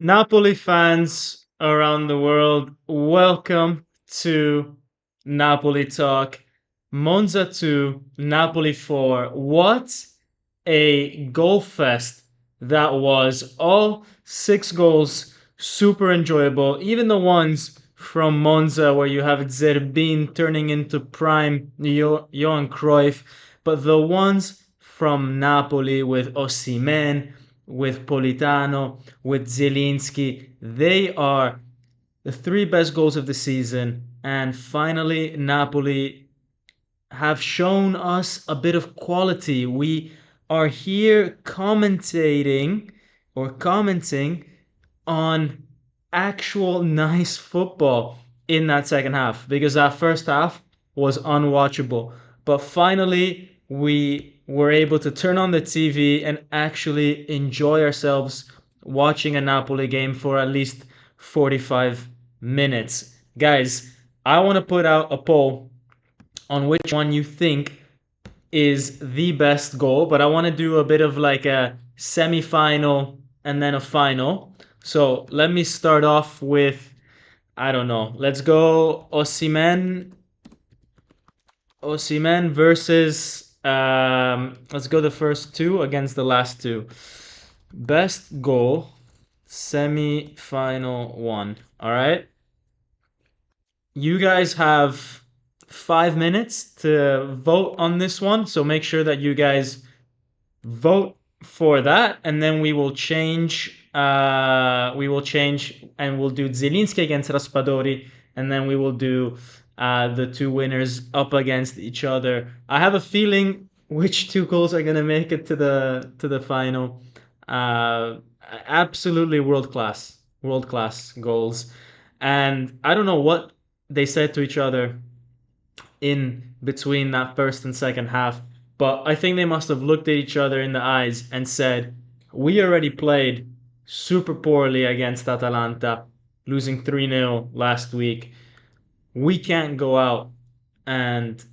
Napoli fans around the world, welcome to Napoli Talk. Monza 2, Napoli 4. What a goal fest that was. All six goals, super enjoyable. Even the ones from Monza where you have Zerbin turning into prime Johan Cruyff. But the ones from Napoli with Osimhen, with Politano, with Zielinski. They are the three best goals of the season. And finally, Napoli have shown us a bit of quality. We are here commenting on actual nice football in that second half because that first half was unwatchable. But finally, we were able to turn on the TV and actually enjoy ourselves watching a Napoli game for at least 45 minutes. Guys, I want to put out a poll on which one you think is the best goal, but I want to do a bit of like a semi-final and then a final. So let me start off with, I don't know. Let's go Osimhen versus let's go the first two against the last two. Best goal, semi-final one. All right. You guys have 5 minutes to vote on this one, so make sure that you guys vote for that, and then we will change. And we'll do Zielinski against Raspadori, and then we will do the two winners up against each other. I have a feeling which two goals are gonna make it to the final. Uh, Absolutely world class goals, and I don't know what they said to each other in between that first and second half. But I think they must have looked at each other in the eyes and said, we already played super poorly against Atalanta, losing 3-0 last week. We can't go out and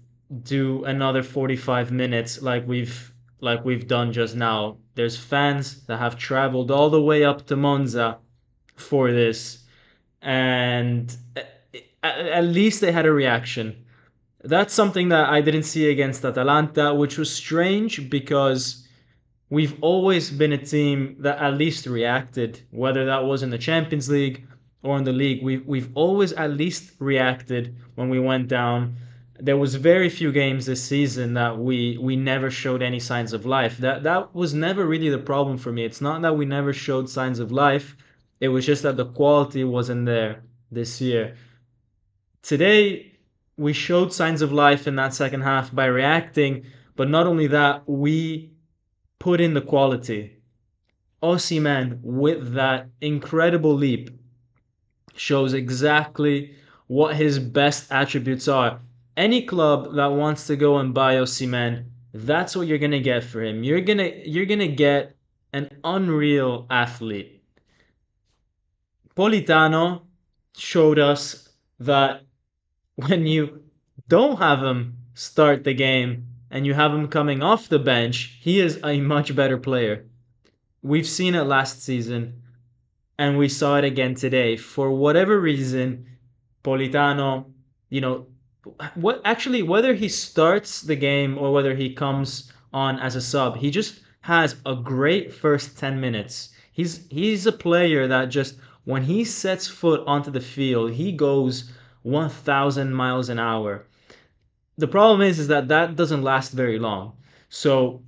do another 45 minutes like we've done just now. There's fans that have traveled all the way up to Monza for this, and at least they had a reaction. That's something that I didn't see against Atalanta, which was strange because we've always been a team that at least reacted, whether that was in the Champions League or in the league. We've always at least reacted when we went down. There was very few games this season that we never showed any signs of life. That was never really the problem for me. It's not that we never showed signs of life. It was just that the quality wasn't there this year. Today, we showed signs of life in that second half by reacting, but not only that, we put in the quality. Osimhen, with that incredible leap, shows exactly what his best attributes are. Any club that wants to go and buy Osimhen, that's what you're gonna get for him. You're gonna get an unreal athlete. Politano showed us that when you don't have him start the game and you have him coming off the bench, he is a much better player. We've seen it last season and we saw it again today. For whatever reason, Politano, you know, whether he starts the game or whether he comes on as a sub, he just has a great first 10 minutes. He's a player that just when he sets foot onto the field, he goes 1,000 miles an hour. The problem is that doesn't last very long. So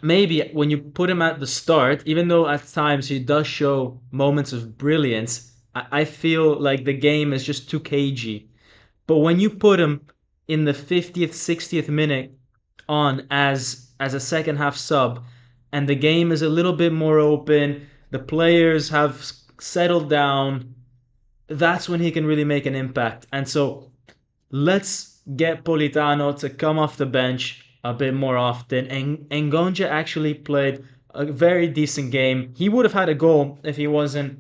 maybe when you put him at the start, even though at times he does show moments of brilliance, I feel like the game is just too cagey. But when you put him in the 50th, 60th minute on as a second half sub, and the game is a little bit more open, the players have settled down, that's when he can really make an impact. And so let's get Politano to come off the bench a bit more often. And Ngonja actually played a very decent game. He would have had a goal if he wasn't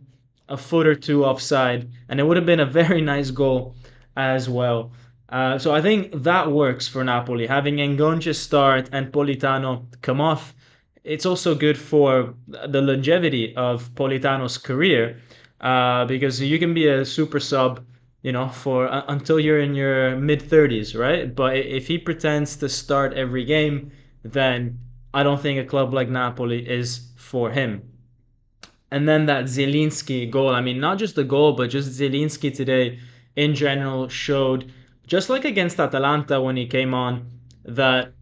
a foot or two offside, and it would have been a very nice goal as well. So I think that works for Napoli. Having Ngonja start and Politano come off, it's also good for the longevity of Politano's career, because you can be a super sub, for until you're in your mid 30s, right? But if he pretends to start every game, then I don't think a club like Napoli is for him. And then that Zielinski goal, I mean, not just the goal, but just Zielinski today in general showed, just like against Atalanta when he came on, that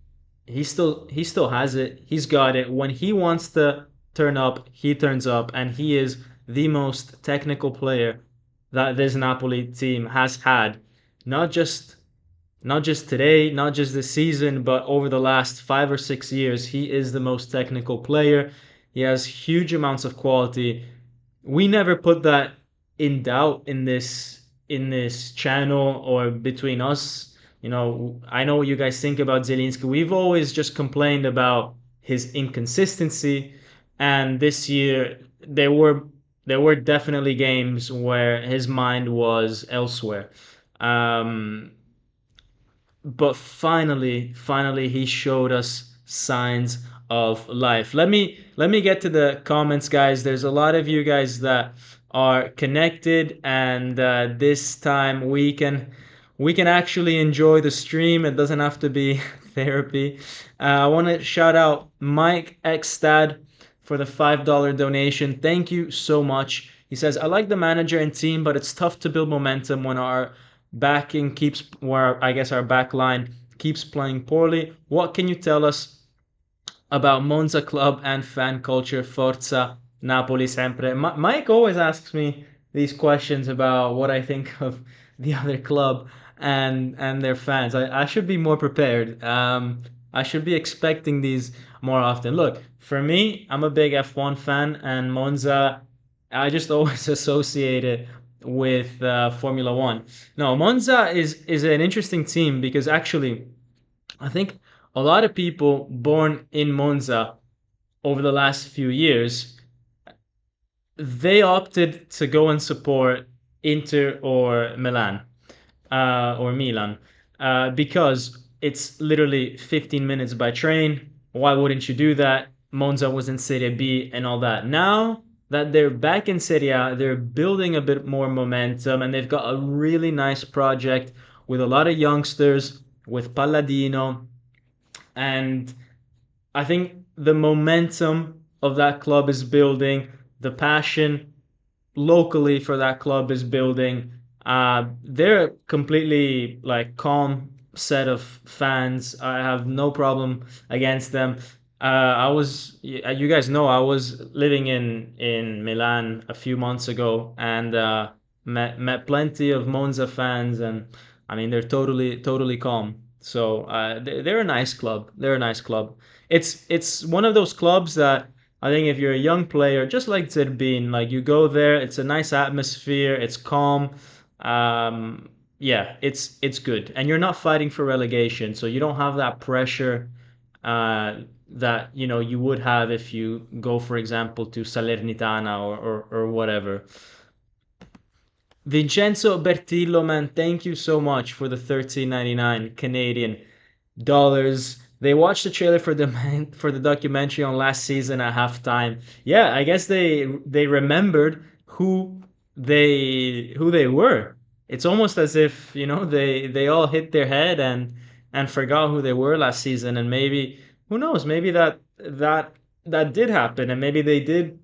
he still has it. He's got it. When he wants to turn up, he turns up, and he is the most technical player that this Napoli team has had. Not just not just today, not just this season, but over the last 5 or 6 years, he is the most technical player. He has huge amounts of quality. We never put that in doubt in this channel or between us. I know what you guys think about Zielinski. We've always just complained about his inconsistency, and this year there were definitely games where his mind was elsewhere. Um, but finally he showed us signs of life. Let me get to the comments, guys. There's a lot of you guys that are connected, and this time we can actually enjoy the stream. It doesn't have to be therapy. I want to shout out Mike Xstad for the $5 donation. Thank you so much. He says, I like the manager and team, but it's tough to build momentum when I guess our back line keeps playing poorly. What can you tell us about Monza club and fan culture? Forza Napoli sempre. Mike always asks me these questions about what I think of the other club and their fans. I should be more prepared. I should be expecting these more often. Look, for me, I'm a big F1 fan, and Monza, I just always associate it with Formula One. No, Monza is an interesting team because actually, I think a lot of people born in Monza over the last few years, they opted to go and support Inter or Milan, because it's literally 15 minutes by train. Why wouldn't you do that? Monza was in Serie B and all that. Now that they're back in Serie A, they're building a bit more momentum, and they've got a really nice project with a lot of youngsters, with Palladino, and I think the momentum of that club is building, the passion locally for that club is building. They're a completely like calm set of fans. I have no problem against them. You guys know, I was living in Milan a few months ago, and met plenty of Monza fans, and I mean they're totally calm. So they're a nice club. They're a nice club. It's one of those clubs that I think if you're a young player, just like Zerbin, like you go there, it's a nice atmosphere, it's calm. Yeah, it's good, and you're not fighting for relegation, so you don't have that pressure that you would have if you go, for example, to Salernitana or whatever. Vincenzo Bertillo, man, thank you so much for the 13.99 Canadian dollars. They watched the trailer for the documentary on last season at halftime. Yeah, I guess they remembered who they were. It's almost as if they all hit their head and forgot who they were last season, and maybe who knows, maybe that did happen, and maybe they did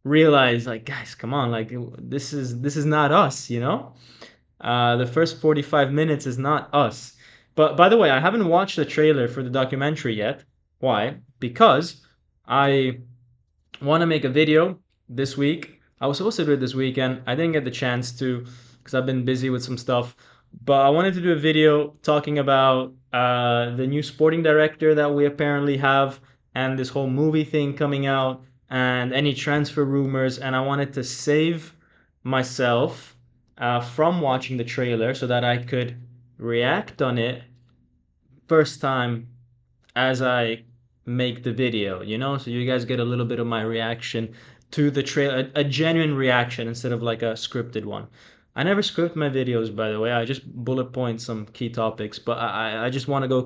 realize, like, guys, come on, like this is not us. The first 45 minutes is not us. But by the way, I haven't watched the trailer for the documentary yet. Why? Because I want to make a video this week. I was supposed to do it this weekend. I didn't get the chance to because I've been busy with some stuff. But I wanted to do a video talking about the new sporting director that we apparently have, and this whole movie thing coming out, and any transfer rumors. And I wanted to save myself from watching the trailer so that I could react on it first time as I make the video, so you guys get a little bit of my reaction to the trailer, a genuine reaction instead of like a scripted one. I never script my videos, by the way. I just bullet point some key topics, but I just want to go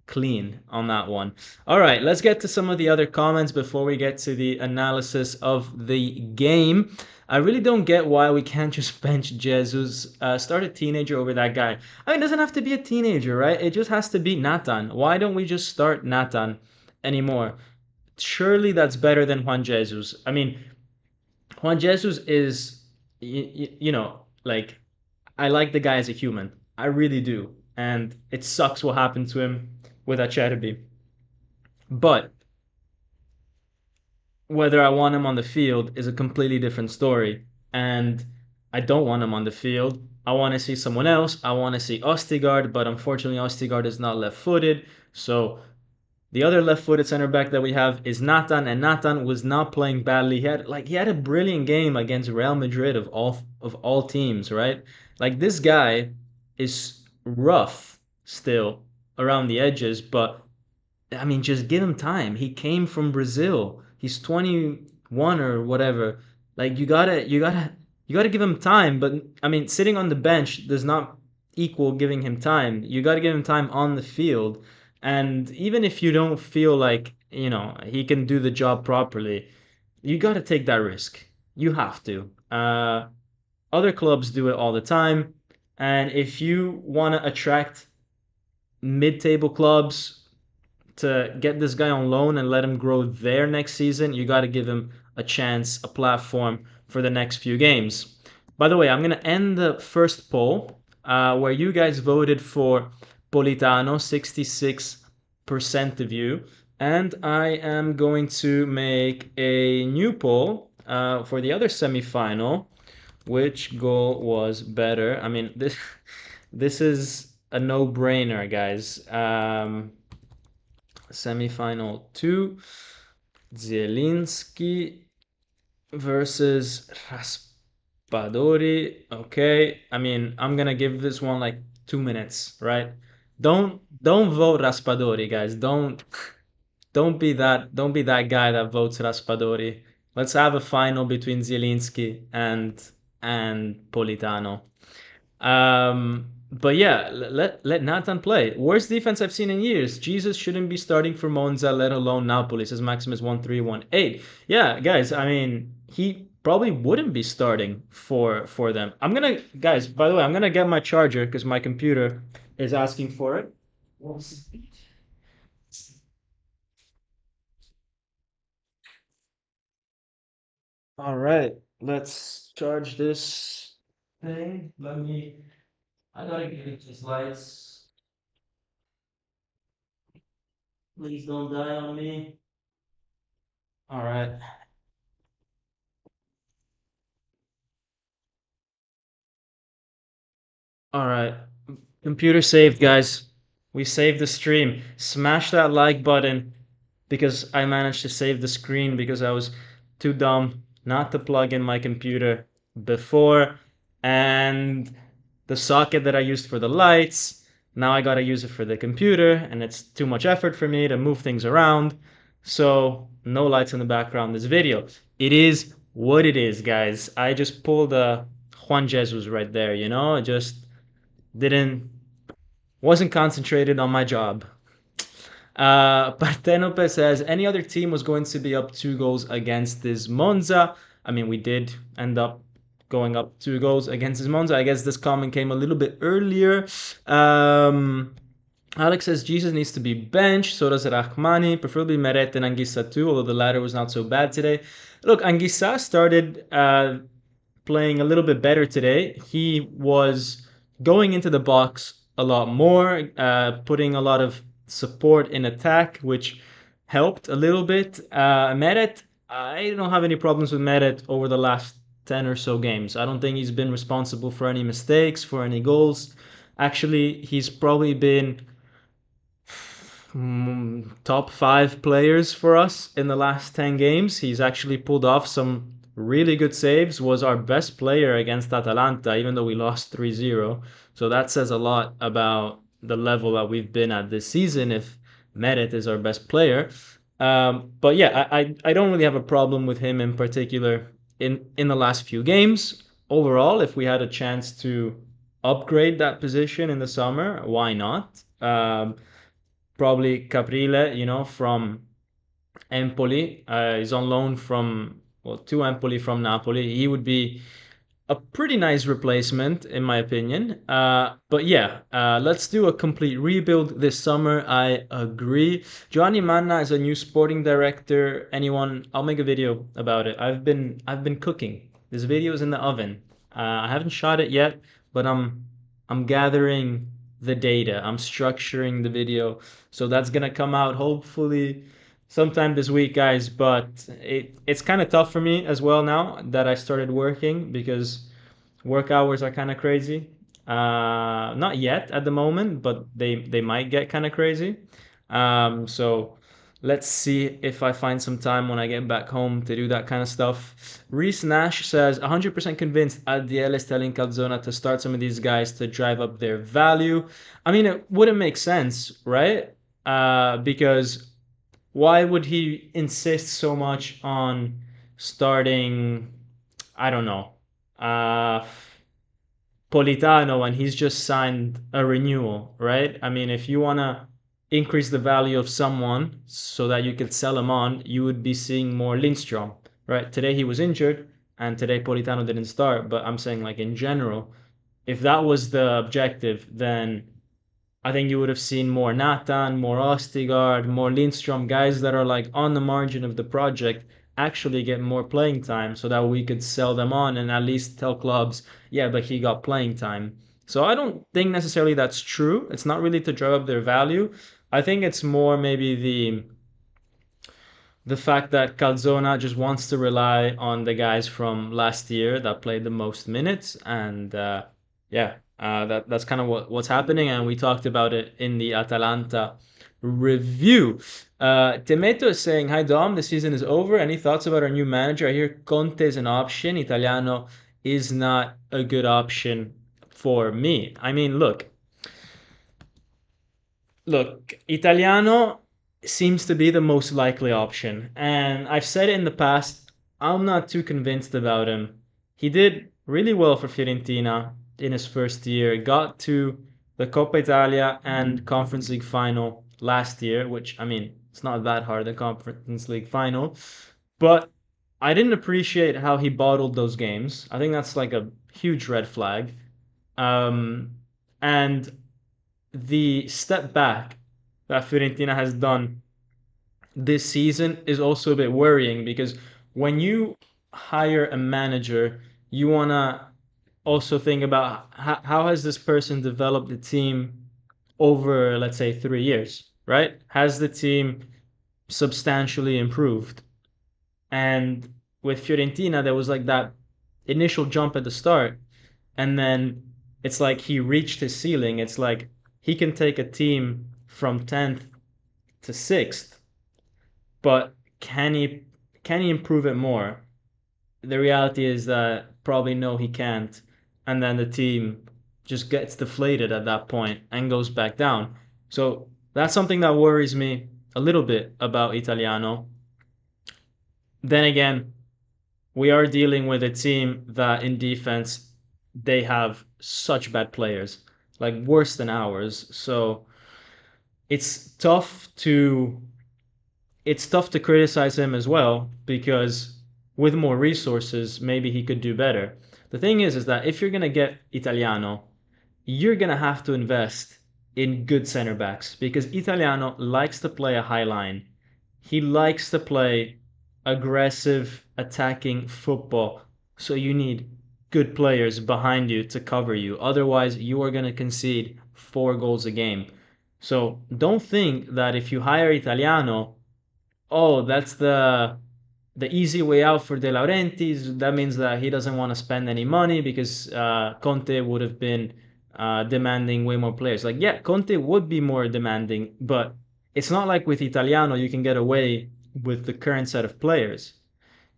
clean on that one. All right, let's get to some of the other comments before we get to the analysis of the game. I really don't get why we can't just bench Jesus, start a teenager over that guy. I mean, it doesn't have to be a teenager, right? It just has to be Natan. Why don't we just start Natan anymore? Surely that's better than Juan Jesus. I mean, Juan Jesus is, like, I like the guy as a human. I really do. And it sucks what happened to him with Acerbi. But whether I want him on the field is a completely different story. And I don't want him on the field. I want to see someone else. I want to see Ostigard, but unfortunately, Ostigard is not left footed. So the other left-footed center back that we have is Natan, and Natan was not playing badly. He had a brilliant game against Real Madrid of all teams, right? Like this guy is rough still around the edges, but I mean, just give him time. He came from Brazil. He's 21 or whatever. Like you gotta give him time. But I mean, sitting on the bench does not equal giving him time. You gotta give him time on the field. And even if you don't feel like, he can do the job properly, you gotta take that risk. You have to. Other clubs do it all the time. And if you want to attract mid-table clubs to get this guy on loan and let him grow there next season, you got to give him a chance, a platform for the next few games. By the way, I'm going to end the first poll where you guys voted for Politano, 66% of you. And I am going to make a new poll for the other semifinal. Which goal was better? I mean, this is a no-brainer, guys. Semifinal 2, Zielinski versus Raspadori. Okay, I mean, I'm gonna give this one like 2 minutes, right? Don't vote Raspadori, guys. Don't be that guy that votes Raspadori. Let's have a final between Zielinski and Politano. But yeah, let Natan play. Worst defense I've seen in years. Jesus shouldn't be starting for Monza, let alone Napoli, says Maximus1318. Yeah, guys, I mean, he probably wouldn't be starting for them. Guys, by the way, I'm gonna get my charger because my computer is asking for it. All right, let's charge this thing. I gotta get these lights. Please don't die on me. All right. All right. Computer saved, guys. We saved the stream. Smash that like button because I managed to save the screen because I was too dumb not to plug in my computer before. And the socket that I used for the lights, now I gotta use it for the computer, and it's too much effort for me to move things around. So, no lights in the background this video. It is what it is, guys. I just pulled a Juan Jesus right there, just didn't wasn't concentrated on my job. Partenope says any other team was going to be up 2 goals against this Monza. I mean, we did end up going up 2 goals against this Monza. I guess this comment came a little bit earlier. Alex says Jesus needs to be benched. So does Rahmani, preferably Meret and Anguissa too, although the latter was not so bad today. Look, Anguissa started playing a little bit better today. He was going into the box a lot more, putting a lot of support in attack, which helped a little bit. Meret, I don't have any problems with Meret over the last 10 or so games. I don't think he's been responsible for any mistakes, for any goals. Actually, he's probably been top 5 players for us in the last 10 games. He's actually pulled off some really good saves, was our best player against Atalanta, even though we lost 3-0. So that says a lot about the level that we've been at this season if Meret is our best player. But yeah, I don't really have a problem with him in particular in the last few games. Overall, if we had a chance to upgrade that position in the summer, why not? probably Caprile, from Empoli. He's on loan to Empoli from Napoli. He would be a pretty nice replacement, in my opinion. But yeah, let's do a complete rebuild this summer. I agree. Giovanni Manna is a new sporting director. Anyone? I'll make a video about it. I've been cooking. This video is in the oven. I haven't shot it yet, but I'm gathering the data. I'm structuring the video, so that's gonna come out hopefully sometime this week, guys. But it's kind of tough for me as well now that I started working because work hours are kind of crazy. Not yet at the moment, but they might get kind of crazy. So let's see if I find some time when I get back home to do that kind of stuff. Reese Nash says 100% convinced ADL is telling Calzona to start some of these guys to drive up their value. I mean, it wouldn't make sense, right? Because why would he insist so much on starting, I don't know, uh, Politano when he's just signed a renewal, right? I mean, if you want to increase the value of someone so that you could sell him on, you would be seeing more Lindstrom, right? Today he was injured and today Politano didn't start, but I'm saying like in general, if that was the objective, then I think you would have seen more Natan, more Ostigard, more Lindstrom, guys that are like on the margin of the project actually get more playing time so that we could sell them on and at least tell clubs, yeah, but he got playing time. So I don't think necessarily that's true. It's not really to drive up their value. I think it's more maybe the fact that Calzona just wants to rely on the guys from last year that played the most minutes, and yeah, that's kind of what's happening, and we talked about it in the Atalanta review. Temeto is saying, "Hi Dom, the season is over. Any thoughts about our new manager? I hear Conte is an option. Italiano is not a good option for me. I mean, look, Italiano seems to be the most likely option. And I've said it in the past, I'm not too convinced about him. He did really well for Fiorentina in his first year, got to the Coppa Italia and Conference League final last year, which, I mean, it's not that hard, the Conference League final. But I didn't appreciate how he bottled those games. I think that's like a huge red flag. Um, and the step back that Fiorentina has done this season is also a bit worrying because when you hire a manager, you want to also think about how has this person developed the team over, let's say, 3 years, right? Has the team substantially improved? And with Fiorentina, there was like that initial jump at the start, and then it's like he reached his ceiling. It's like he can take a team from 10th to 6th, but can he improve it more? The reality is that probably no, he can't. And then the team just gets deflated at that point and goes back down. So that's something that worries me a little bit about Italiano. Then again, we are dealing with a team that in defense they have such bad players, like worse than ours. So it's tough to it's tough to criticize him as well because with more resources, maybe he could do better. The thing is that if you're gonna get Italiano, you're gonna have to invest in good center backs because Italiano likes to play a high line. He likes to play aggressive, attacking football. So you need good players behind you to cover you. Otherwise, you are gonna concede 4 goals a game. So don't think that if you hire Italiano, oh, that's the easy way out for De Laurentiis. That means that he doesn't want to spend any money because Conte would have been demanding way more players. Like, yeah, Conte would be more demanding, but it's not like with Italiano you can get away with the current set of players.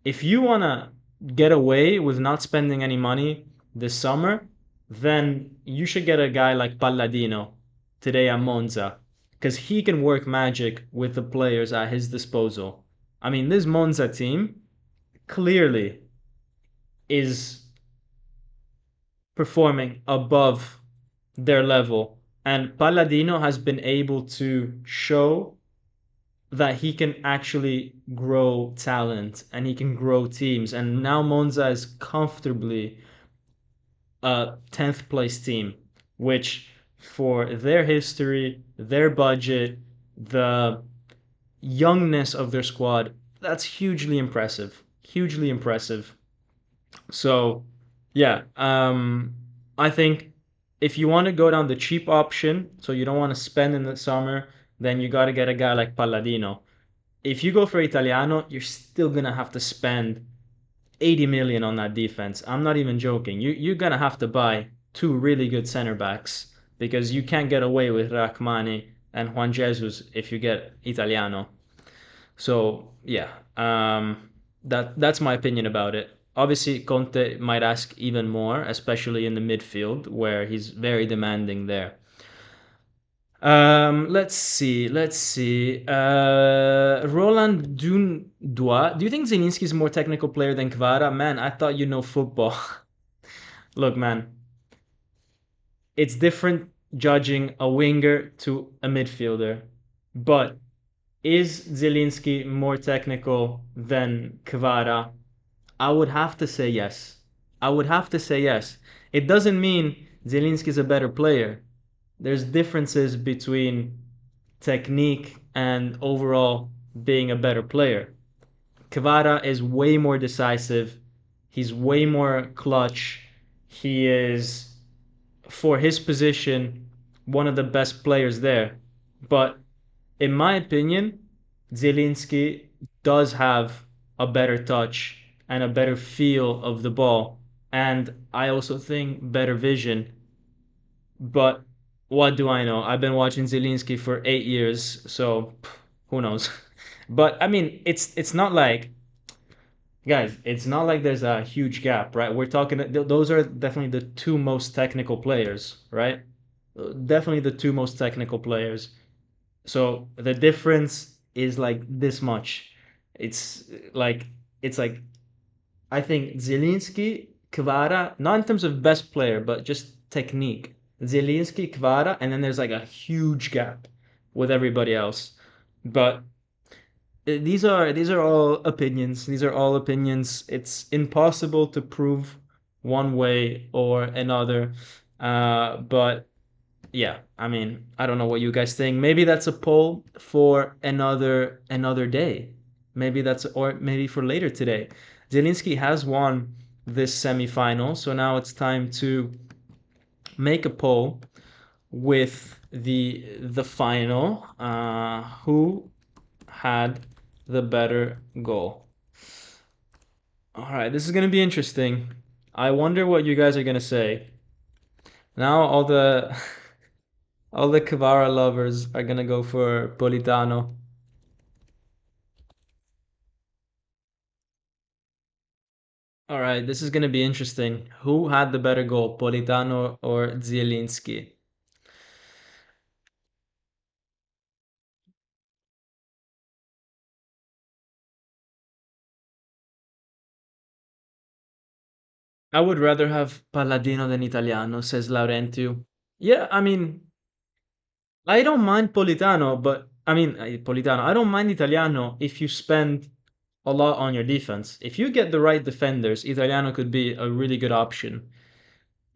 If you want to get away with not spending any money this summer, then you should get a guy like Palladino today at Monza because he can work magic with the players at his disposal. I mean, this Monza team clearly is performing above their level And Palladino has been able to show that he can actually grow talent and he can grow teams. And now Monza is comfortably a 10th place team, which for their history, their budget, the youngness of their squad, that's hugely impressive. Hugely impressive. So, yeah, I think if you want to go down the cheap option, so you don't want to spend in the summer, then you got to get a guy like Palladino. If you go for Italiano, you're still gonna have to spend 80 million on that defense. I'm not even joking. You're gonna have to buy two really good center backs because you can't get away with Rachmani and Juan Jesus if you get Italiano. So yeah, that's my opinion about it. Obviously, Conte might ask even more, especially in the midfield where he's very demanding there. Let's see. Let's see. Roland Dundois. Do you think Zielinski is a more technical player than Kvara? Man, I thought you know football. Look, man, it's different judging a winger to a midfielder. But is Zielinski more technical than Kvara? I would have to say yes. I would have to say yes. It doesn't mean Zielinski is a better player. There's differences between technique and overall being a better player. Kvara is way more decisive. He's way more clutch. He is, for his position, one of the best players there. But in my opinion, Zielinski does have a better touch and a better feel of the ball. And I also think better vision. But what do I know? I've been watching Zielinski for 8 years, so who knows? But I mean, it's not like, guys, it's not like there's a huge gap, right? We're talking those are definitely the two most technical players, right? Definitely the two most technical players. So the difference is like this much. It's like it's like I think Zielinski, Kvara, not in terms of best player, but just technique. Zielinski, Kvara, and then there's like a huge gap with everybody else. But these are all opinions. These are all opinions. It's impossible to prove one way or another. But yeah, I mean, I don't know what you guys think. Maybe that's a poll for another day. Maybe that's or maybe for later today. Zielinski has won this semifinal, so now it's time to make a poll with the final. Who had the better goal? All right, this is gonna be interesting. I wonder what you guys are gonna say. Now all the Kvara lovers are gonna go for Politano. All right, this is gonna be interesting. Who had the better goal, Politano or Zielinski? I would rather have Palladino than Italiano, says Laurentio. Yeah, I mean, I don't mind Politano, but I mean, Politano, I don't mind Italiano if you spend a lot on your defense. If you get the right defenders, Italiano could be a really good option.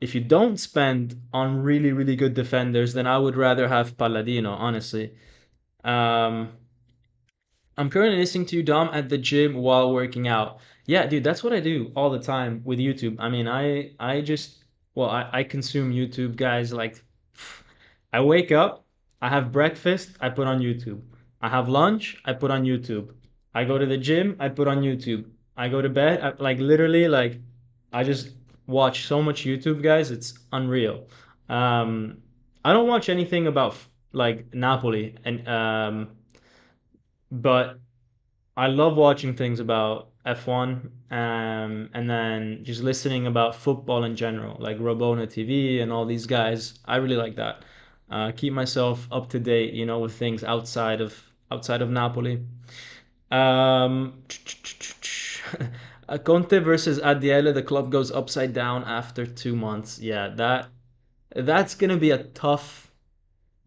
If you don't spend on really, really good defenders, then I would rather have Palladino, honestly. Um, I'm currently listening to you, Dom, at the gym while working out. Yeah, dude, that's what I do all the time with YouTube. I mean, I just well, I consume YouTube, guys. Like, I wake up, I have breakfast, I put on YouTube. I have lunch, I put on YouTube. I go to the gym, I put on YouTube. I go to bed, like literally, like I just watch so much YouTube, guys. It's unreal. Um, I don't watch anything about like Napoli and but I love watching things about F1 and then just listening about football in general, like Robona TV and all these guys. I really like that. Keep myself up to date, with things outside of Napoli. Um, Conte versus Adiele, the club goes upside down after 2 months. Yeah, that's gonna be a tough.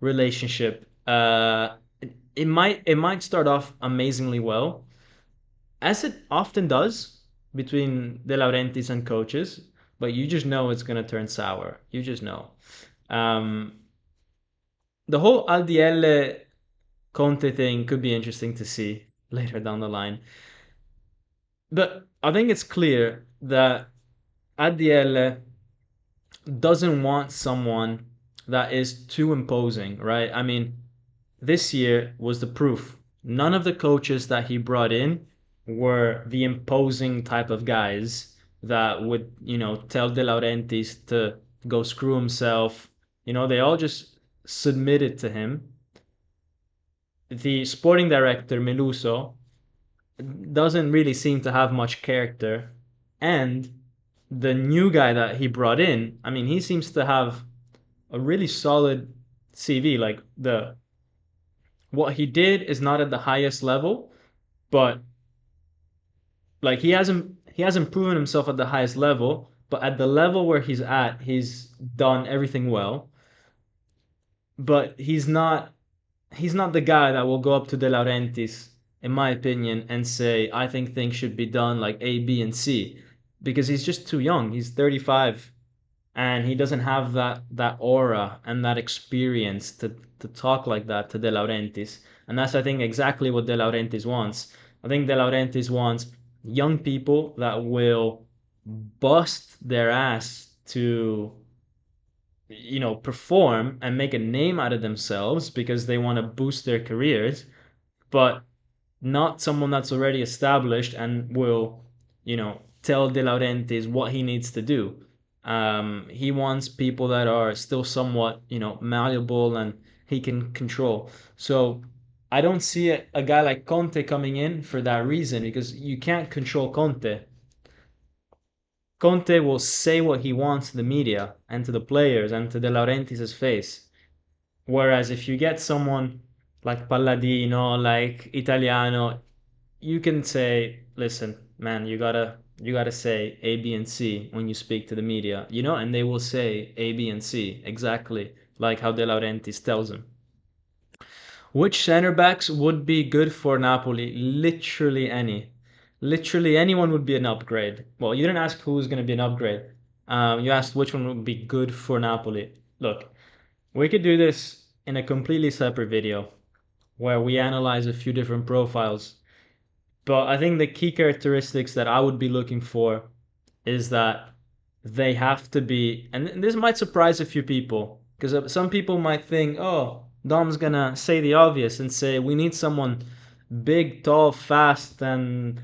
relationship. It might start off amazingly well, as it often does between De Laurentiis and coaches, but you just know it's gonna turn sour. You just know. Um, the whole Aldiel Conte thing could be interesting to see later down the line. But I think it's clear that Aldiel doesn't want someone that is too imposing, right? I mean, this year was the proof. None of the coaches that he brought in were the imposing type of guys that would, tell De Laurentiis to go screw himself. They all just submitted to him. The sporting director, Meluso, doesn't really seem to have much character. And the new guy that he brought in, I mean, he seems to have a really solid CV. Like the what he did is not at the highest level, but like he hasn't proven himself at the highest level, but at the level where he's at, he's done everything well. But he's not the guy that will go up to De Laurentiis, in my opinion, and say, I think things should be done like A, B, and C. Because he's just too young. He's 35 and he doesn't have that aura and that experience to talk like that to De Laurentiis. And that's, I think, exactly what De Laurentiis wants. I think De Laurentiis wants young people that will bust their ass to perform and make a name out of themselves because they want to boost their careers, but not someone that's already established and will, tell De Laurentiis what he needs to do. He wants people that are still somewhat, malleable and he can control. So I don't see a guy like Conte coming in for that reason because you can't control Conte. Conte will say what he wants to the media and to the players and to De Laurentiis' face. Whereas if you get someone like Palladino, like Italiano, you can say, listen, man, you gotta say A, B, and C when you speak to the media, and they will say A, B, and C exactly like how De Laurentiis tells them. Which center backs would be good for Napoli? Literally any. Literally anyone would be an upgrade. Well, you didn't ask who's going to be an upgrade. You asked which one would be good for Napoli. Look, we could do this in a completely separate video where we analyze a few different profiles. But I think the key characteristics that I would be looking for is that they have to be, and this might surprise a few people, because some people might think, oh, Dom's gonna say the obvious and say we need someone big, tall, fast, and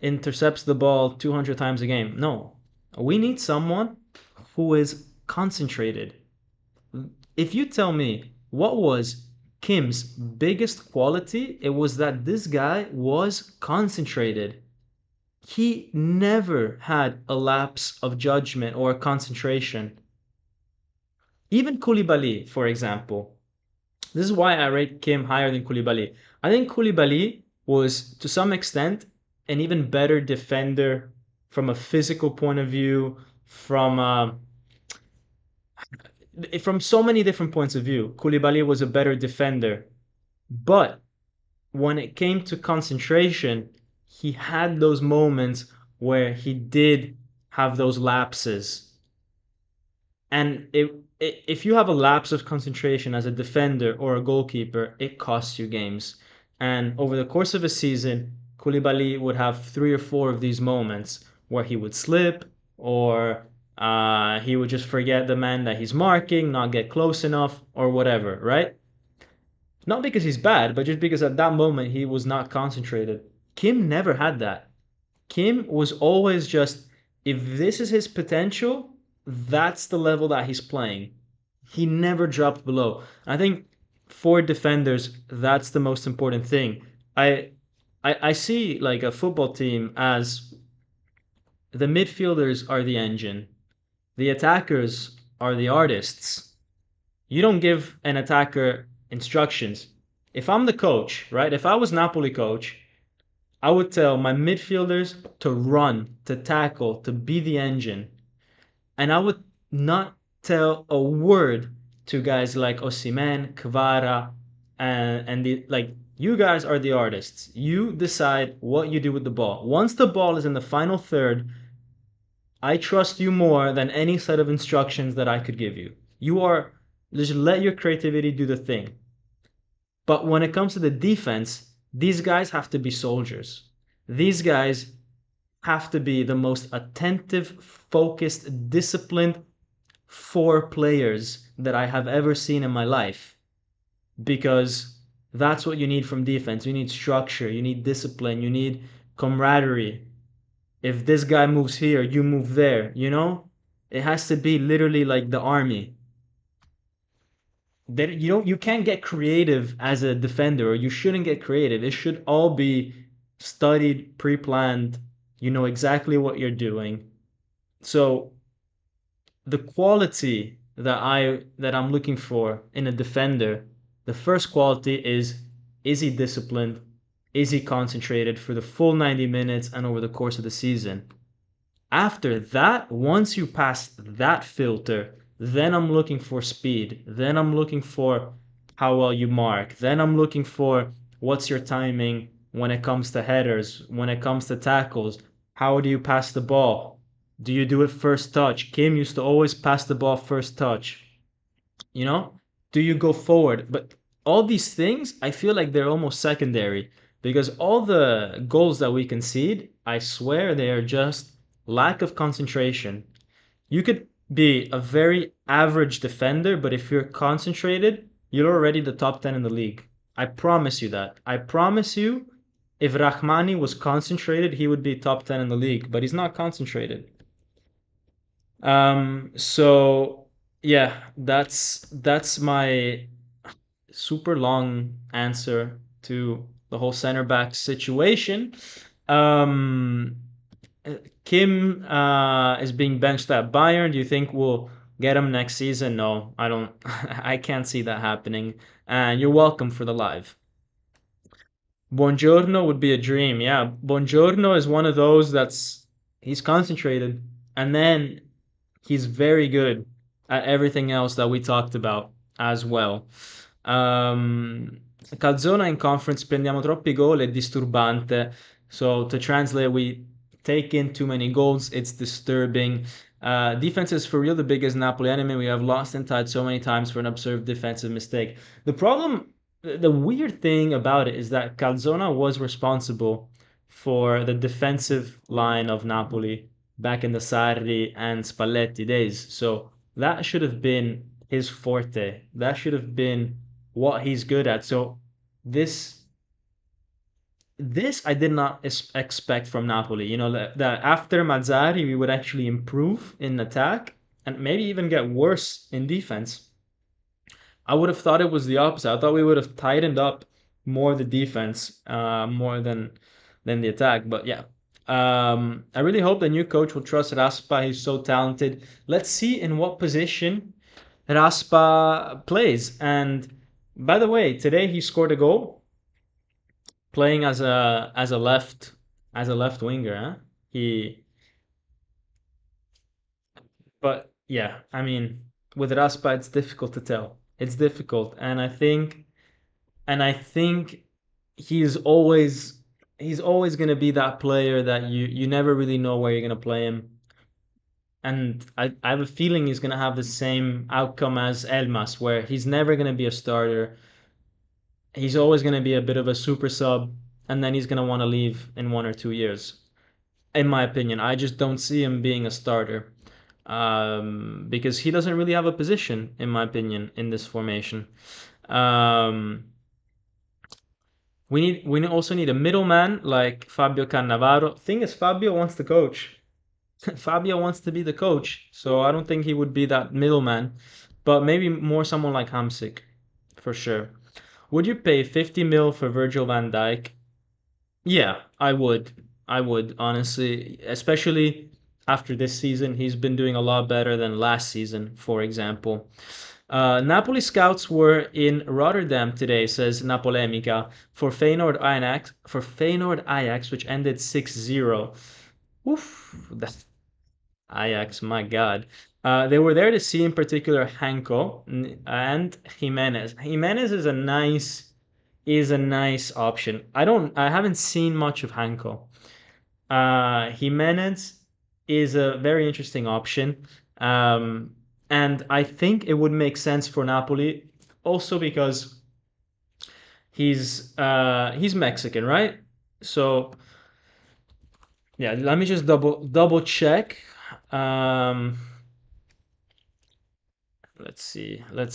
intercepts the ball 200 times a game. No, we need someone who is concentrated. If you tell me what was Kim's biggest quality, it was that this guy was concentrated. He never had a lapse of judgment or concentration. Even Koulibaly, for example. This is why I rate Kim higher than Koulibaly. I think Koulibaly was, to some extent, an even better defender from a physical point of view, from so many different points of view. Koulibaly was a better defender. But when it came to concentration, he had those moments where he did have those lapses. And if you have a lapse of concentration as a defender or a goalkeeper, it costs you games. And over the course of a season, Koulibaly would have 3 or 4 of these moments where he would slip or he would just forget the man that he's marking, not get close enough, or whatever, right? Not because he's bad, but just because at that moment he was not concentrated. Kim never had that. Kim was always just, if this is his potential, that's the level that he's playing. He never dropped below. I think for defenders, that's the most important thing. I I see like a football team as the midfielders are the engine, the attackers are the artists. You don't give an attacker instructions. If I'm the coach, right? If I was Napoli coach, I would tell my midfielders to run, to tackle, to be the engine. And I would not tell a word to guys like Osimhen, Kvara, and the like. You guys are the artists. You decide what you do with the ball. Once the ball is in the final third, I trust you more than any set of instructions that I could give you. You are just let your creativity do the thing. But when it comes to the defense, these guys have to be soldiers. These guys have to be the most attentive, focused, disciplined four players that I have ever seen in my life. Because that's what you need from defense. You need structure, you need discipline, you need camaraderie. If this guy moves here, you move there, you know? It has to be literally like the army. That you can't get creative as a defender, or you shouldn't get creative. It should all be studied, pre-planned. You know exactly what you're doing. So the quality that I'm looking for in a defender, the first quality is he disciplined? Is he concentrated for the full 90 minutes and over the course of the season? After that, once you pass that filter, then I'm looking for speed. Then I'm looking for how well you mark. Then I'm looking for what's your timing when it comes to headers, when it comes to tackles. How do you pass the ball? Do you do it first touch? Kim used to always pass the ball first touch. You know? Do you go forward? But all these things, I feel like they're almost secondary because all the goals that we concede, I swear they are just lack of concentration. You could be a very average defender, but if you're concentrated, you're already the top 10 in the league. I promise you that. I promise you, if Rahmani was concentrated, he would be top 10 in the league, but he's not concentrated. So yeah, that's my super long answer to the whole center back situation. Um, Kim is being benched at Bayern. Do you think we'll get him next season? No, I don't. I can't see that happening. And you're welcome for the live. Buongiorno would be a dream. Yeah, Buongiorno is one of those that's he's concentrated, and then he's very good at everything else that we talked about as well. Calzona in conference prendiamo troppi gol è disturbante. So to translate, we take in too many goals. It's disturbing. Defense is for real the biggest Napoli enemy. We have lost and tied so many times for an absurd defensive mistake. The problem, the weird thing about it is that Calzona was responsible for the defensive line of Napoli back in the Sarri and Spalletti days. So that should have been his forte. That should have been what he's good at. So this this I did not expect from Napoli. You know that after Mazzari we would actually improve in attack and maybe even get worse in defense. I would have thought it was the opposite. I thought we would have tightened up more the defense, more than the attack. But yeah, I really hope the new coach will trust Raspa. He's so talented. Let's see in what position Raspa plays. And by the way, today he scored a goal playing as a left winger. Huh? He, but yeah, I mean, with Raspa, it's difficult to tell. It's difficult, and I think he's always going to be that player that you never really know where you're going to play him. And I have a feeling he's going to have the same outcome as Elmas, where he's never going to be a starter. He's always going to be a bit of a super sub, and then he's going to want to leave in 1 or 2 years. In my opinion, I just don't see him being a starter because he doesn't really have a position, in my opinion, in this formation. Um, we also need a middleman like Fabio Cannavaro. Thing is, Fabio wants to coach. Fabio wants to be the coach, so I don't think he would be that middleman. But maybe more someone like Hamsik, for sure. Would you pay 50 mil for Virgil van Dijk? Yeah, I would. I would, honestly, especially after this season. He's been doing a lot better than last season, for example. Napoli scouts were in Rotterdam today, says Napolemica, for Feyenoord Ajax, which ended 6-0. Oof, that's Ajax, my God. They were there to see in particular Hanko and Jimenez. Jimenez is a nice option. I haven't seen much of Hanko. Jimenez is a very interesting option. Um, and I think it would make sense for Napoli also because he's Mexican, right? So yeah, let me just double check. Um, let's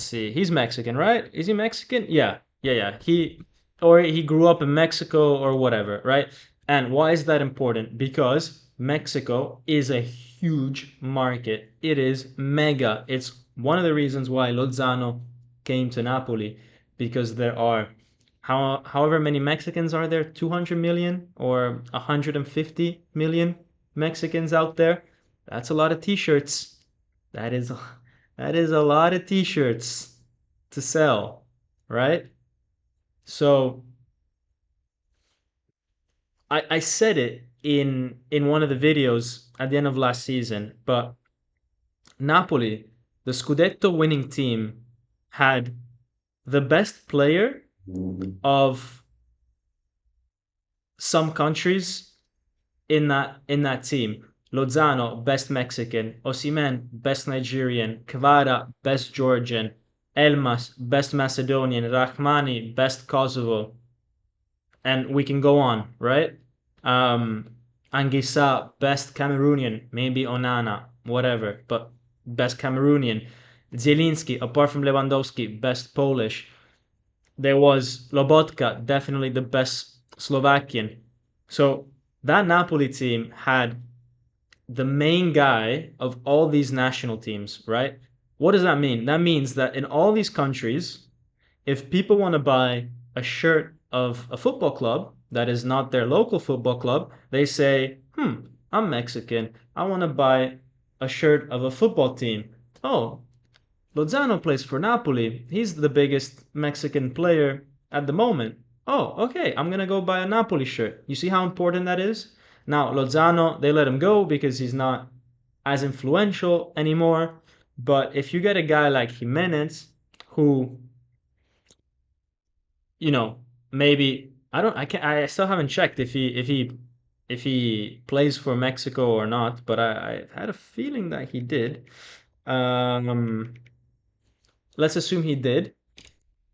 see. He's Mexican, right? Is he Mexican? Yeah, yeah. He grew up in Mexico or whatever, right? And why is that important? Because Mexico is a huge market. It is mega. It's one of the reasons why Lozano came to Napoli, because there are however many Mexicans are there, 200 million or 150 million Mexicans out there. That's a lot of t-shirts. That is that is a lot of t-shirts to sell, right? So I said it in one of the videos at the end of last season, but Napoli, the Scudetto winning team, had the best player of some countries in that team. Lozano, best Mexican. Osimhen, best Nigerian. Kvara, best Georgian. Elmas, best Macedonian. Rahmani, best Kosovo. And we can go on, right? Um, Anguissa, best Cameroonian. Maybe Onana, whatever, but best Cameroonian. Zielinski, apart from Lewandowski, best Polish. There was Lobotka, definitely the best Slovakian. So that Napoli team had the main guy of all these national teams, right? What does that mean? That means that in all these countries, if people want to buy a shirt of a football club that is not their local football club, they say, I'm Mexican. I want to buy a shirt of a football team. Oh, Lozano plays for Napoli. He's the biggest Mexican player at the moment. Oh, okay, I'm gonna go buy a Napoli shirt. You see how important that is? Now, Lozano, they let him go because he's not as influential anymore. But if you get a guy like Jimenez, who, you know, maybe I still haven't checked if he plays for Mexico or not, but I had a feeling that he did. Um, let's assume he did.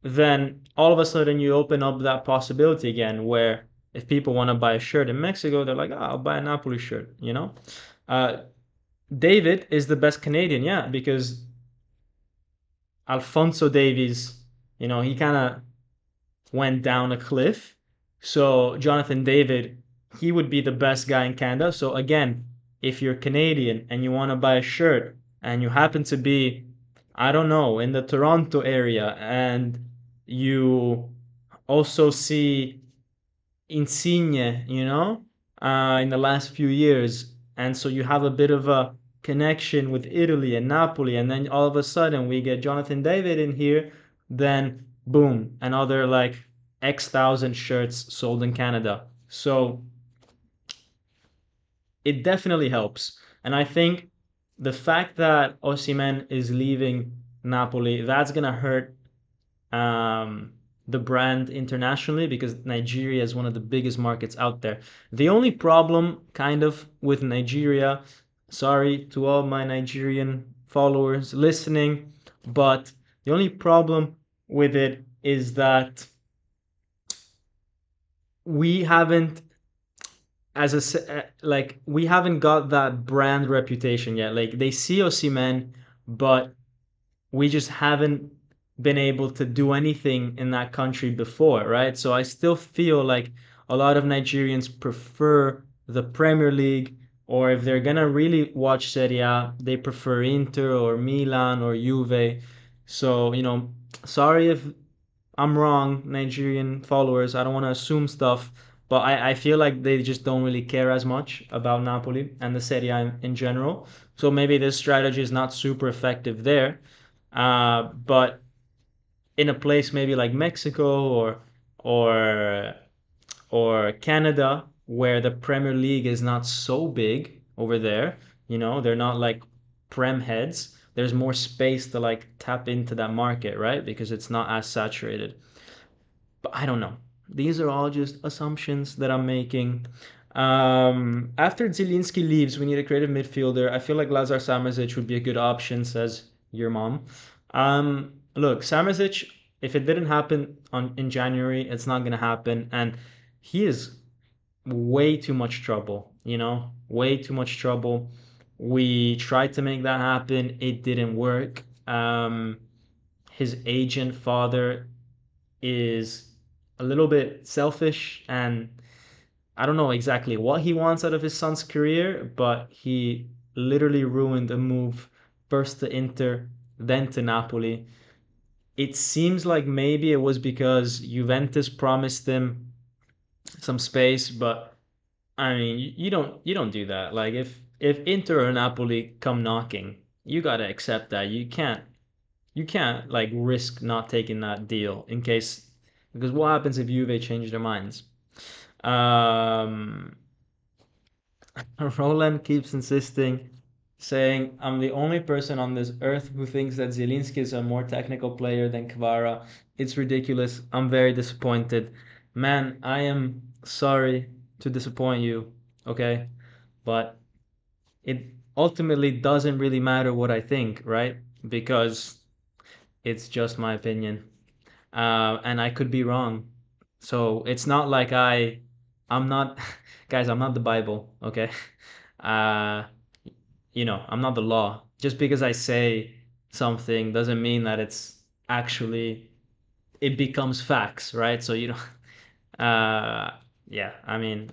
Then all of a sudden you open up that possibility again where if people want to buy a shirt in Mexico, they're like, oh, I'll buy a Napoli shirt, you know? Uh, David is the best Canadian, yeah, because Alfonso Davies, he kind of went down a cliff. So Jonathan David, he would be the best guy in Canada. So again, if you're Canadian and you want to buy a shirt and you happen to be, I don't know, in the Toronto area and you also see Insigne, in the last few years. And so you have a bit of a connection with Italy and Napoli. And then all of a sudden we get Jonathan David in here. Then boom, another like X thousand shirts sold in Canada. So it definitely helps. And I think the fact that Osimhen is leaving Napoli, that's gonna hurt um, the brand internationally because Nigeria is one of the biggest markets out there. The only problem, kind of, with Nigeria, sorry to all my Nigerian followers listening, but the only problem with it is that we haven't like we haven't got that brand reputation yet. Like they see Osimhen, but we just haven't been able to do anything in that country before, right? So I still feel like a lot of Nigerians prefer the Premier League, or if they're gonna really watch Serie A, they prefer Inter or Milan or Juve. So, sorry if I'm wrong, Nigerian followers. I don't want to assume stuff, but I feel like they just don't really care as much about Napoli and the Serie A in general. So maybe this strategy is not super effective there. But in a place maybe like Mexico or or Canada, where the Premier League is not so big over there, they're not like prem heads, there's more space to like tap into that market, right? Because it's not as saturated. But I don't know. These are all just assumptions that I'm making. After Zielinski leaves, we need a creative midfielder. I feel like Lazar Samasic would be a good option, says your mom. Look, Samasic, if it didn't happen in January, it's not gonna happen, and he is way too much trouble. Way too much trouble. We tried to make that happen. It didn't work. His agent father is a little bit selfish, and I don't know exactly what he wants out of his son's career, but he literally ruined a move first to Inter, then to Napoli. It seems like maybe it was because Juventus promised him some space, but I mean, you don't do that. Like if Inter or Napoli come knocking, you gotta accept that. You can't like risk not taking that deal in case, because what happens if Juve change their minds? Um, Roland keeps insisting, saying, "I'm the only person on this earth who thinks that Zielinski is a more technical player than Kvara. It's ridiculous. I'm very disappointed. Man, I am sorry to disappoint you, okay? But it ultimately doesn't really matter what I think, right? Because it's just my opinion. And I could be wrong. So it's not like I'm not, guys, I'm not the Bible, okay? Uh, I'm not the law. Just because I say something doesn't mean that it becomes facts, right? So, yeah, I mean,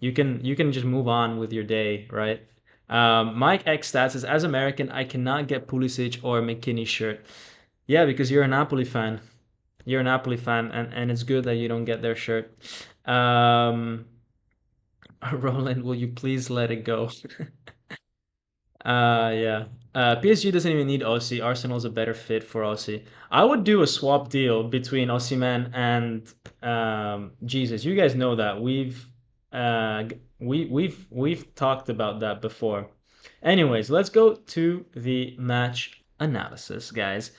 you can just move on with your day, right? Mike X stats says, as American, I cannot get Pulisic or McKinney shirt. Yeah, because you're a Napoli fan. You're a Napoli fan, and it's good that you don't get their shirt. Um, Roland, will you please let it go? Yeah. PSG doesn't even need Ossi. Arsenal's a better fit for Ossi. I would do a swap deal between Osimhen and Jesus. You guys know that we've talked about that before. Anyways, let's go to the match analysis, guys,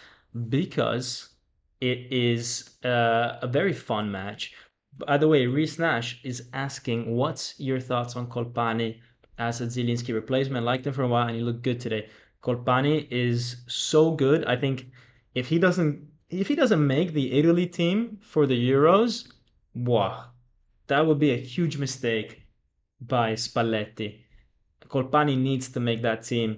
because it is a very fun match. By the way, Reese Nash is asking, "What's your thoughts on Colpani as a Zielinski replacement? Liked him for a while, and he looked good today." Colpani is so good. I think if he doesn't make the Italy team for the Euros, wow, that would be a huge mistake by Spalletti. Colpani needs to make that team,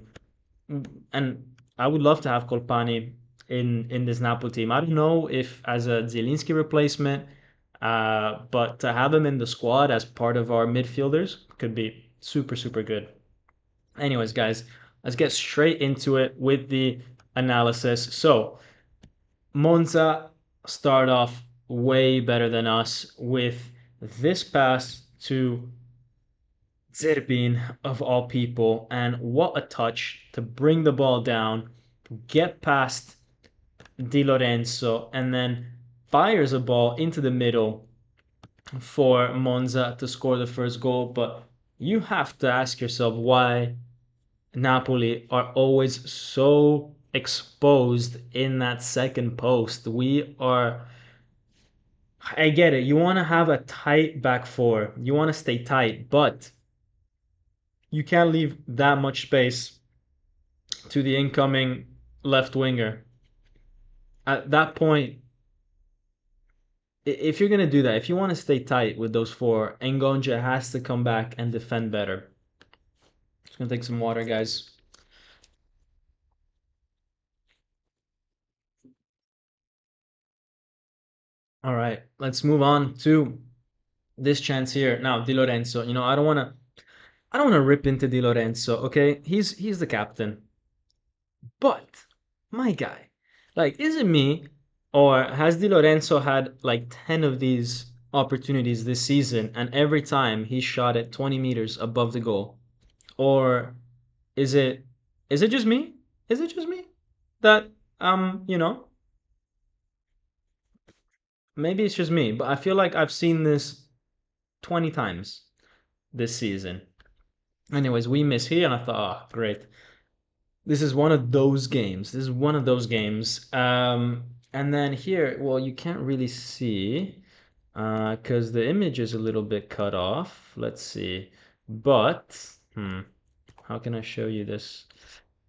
and I would love to have Colpani in this Napoli team. I don't know if as a Zielinski replacement, but to have him in the squad as part of our midfielders could be super super good. Anyways, guys, let's get straight into it with the analysis. So, Monza start off way better than us with this pass to Zerbin, of all people, and what a touch to bring the ball down, get past Di Lorenzo, and then fires a ball into the middle for Monza to score the first goal. But you have to ask yourself why Napoli are always so exposed in that second post. I get it. You want to have a tight back four. You want to stay tight, but you can't leave that much space to the incoming left winger. At that point, if you're going to do that, if you want to stay tight with those four, Ngonja has to come back and defend better. Just going to take some water, guys. All right, let's move on to this chance here. Now, Di Lorenzo, I don't want to rip into Di Lorenzo, okay? He's the captain. But my guy, like, is it me, or has Di Lorenzo had like 10 of these opportunities this season, and every time he shot it 20 meters above the goal? Or is it is it just me? Is it just me that maybe it's just me, but I feel like I've seen this 20 times this season. Anyways, we miss here, and I thought, oh, great. This is one of those games. This is one of those games. And then here, well, you can't really see because the image is a little bit cut off. Let's see. But, how can I show you this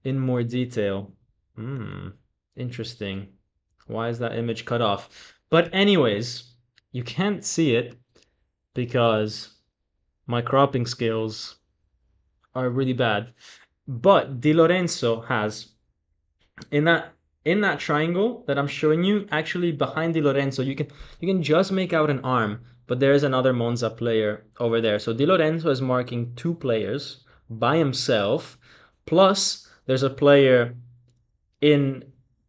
in more detail? Hmm, interesting. Why is that image cut off? But anyways, you can't see it because my cropping skills are really bad. But Di Lorenzo has in that triangle that I'm showing you, actually behind Di Lorenzo, you can just make out an arm, but there is another Monza player over there. So Di Lorenzo is marking two players by himself, plus there's a player in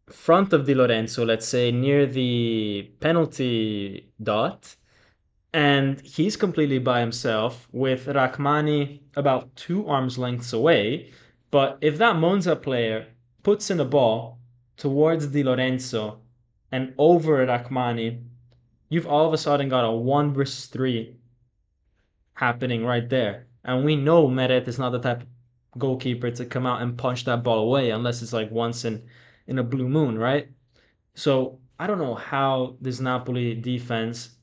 front of Di Lorenzo, let's say near the penalty dot, and he's completely by himself with Rachmani about 2 arms lengths away. But if that Monza player puts in a ball towards Di Lorenzo and over Rachmani, you've all of a sudden got a 1 versus 3 happening right there. And we know Meret is not the type of goalkeeper to come out and punch that ball away unless it's like once in a blue moon, right? So I don't know how this Napoli defense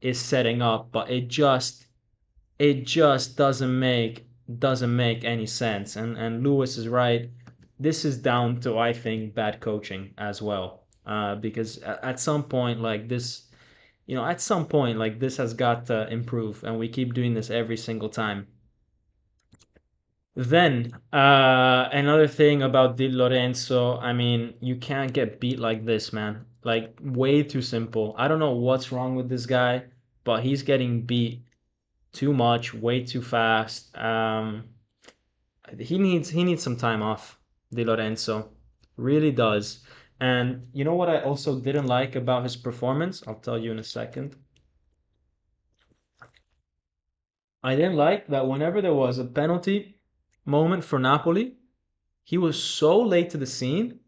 is setting up, but it just doesn't make any sense. And Lewis is right. This is down to, I think, bad coaching as well. Because at some point like this, at some point like this has got to improve, and we keep doing this every single time. Then another thing about Di Lorenzo, I mean, you can't get beat like this, man. Like way too simple. I don't know what's wrong with this guy, but he's getting beat too much, way too fast. He needs some time off, Di Lorenzo. Really does. And you know what I also didn't like about his performance? I'll tell you in a second. I didn't like that whenever there was a penalty moment for Napoli, he was so late to the scene.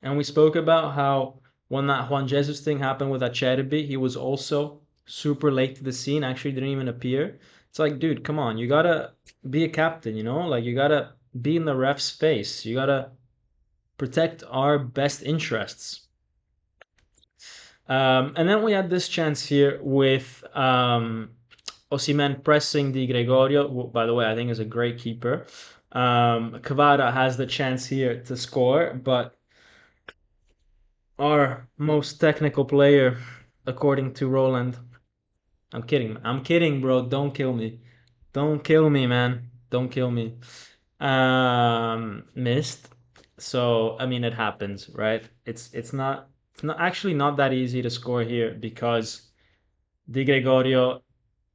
And we spoke about how when that Juan Jesus thing happened with Acerbi, he was also super late to the scene, actually didn't even appear. It's like, dude, come on, you gotta be a captain, Like you gotta be in the ref's face. You gotta protect our best interests. And then we had this chance here with Osimhen pressing Di Gregorio, who, by the way, I think is a great keeper. Kvara has the chance here to score, but our most technical player, according to Roland. I'm kidding. I'm kidding, bro. Don't kill me. Don't kill me, man. Don't kill me. Missed. So I mean, it happens, right? It's not actually not that easy to score here because Di Gregorio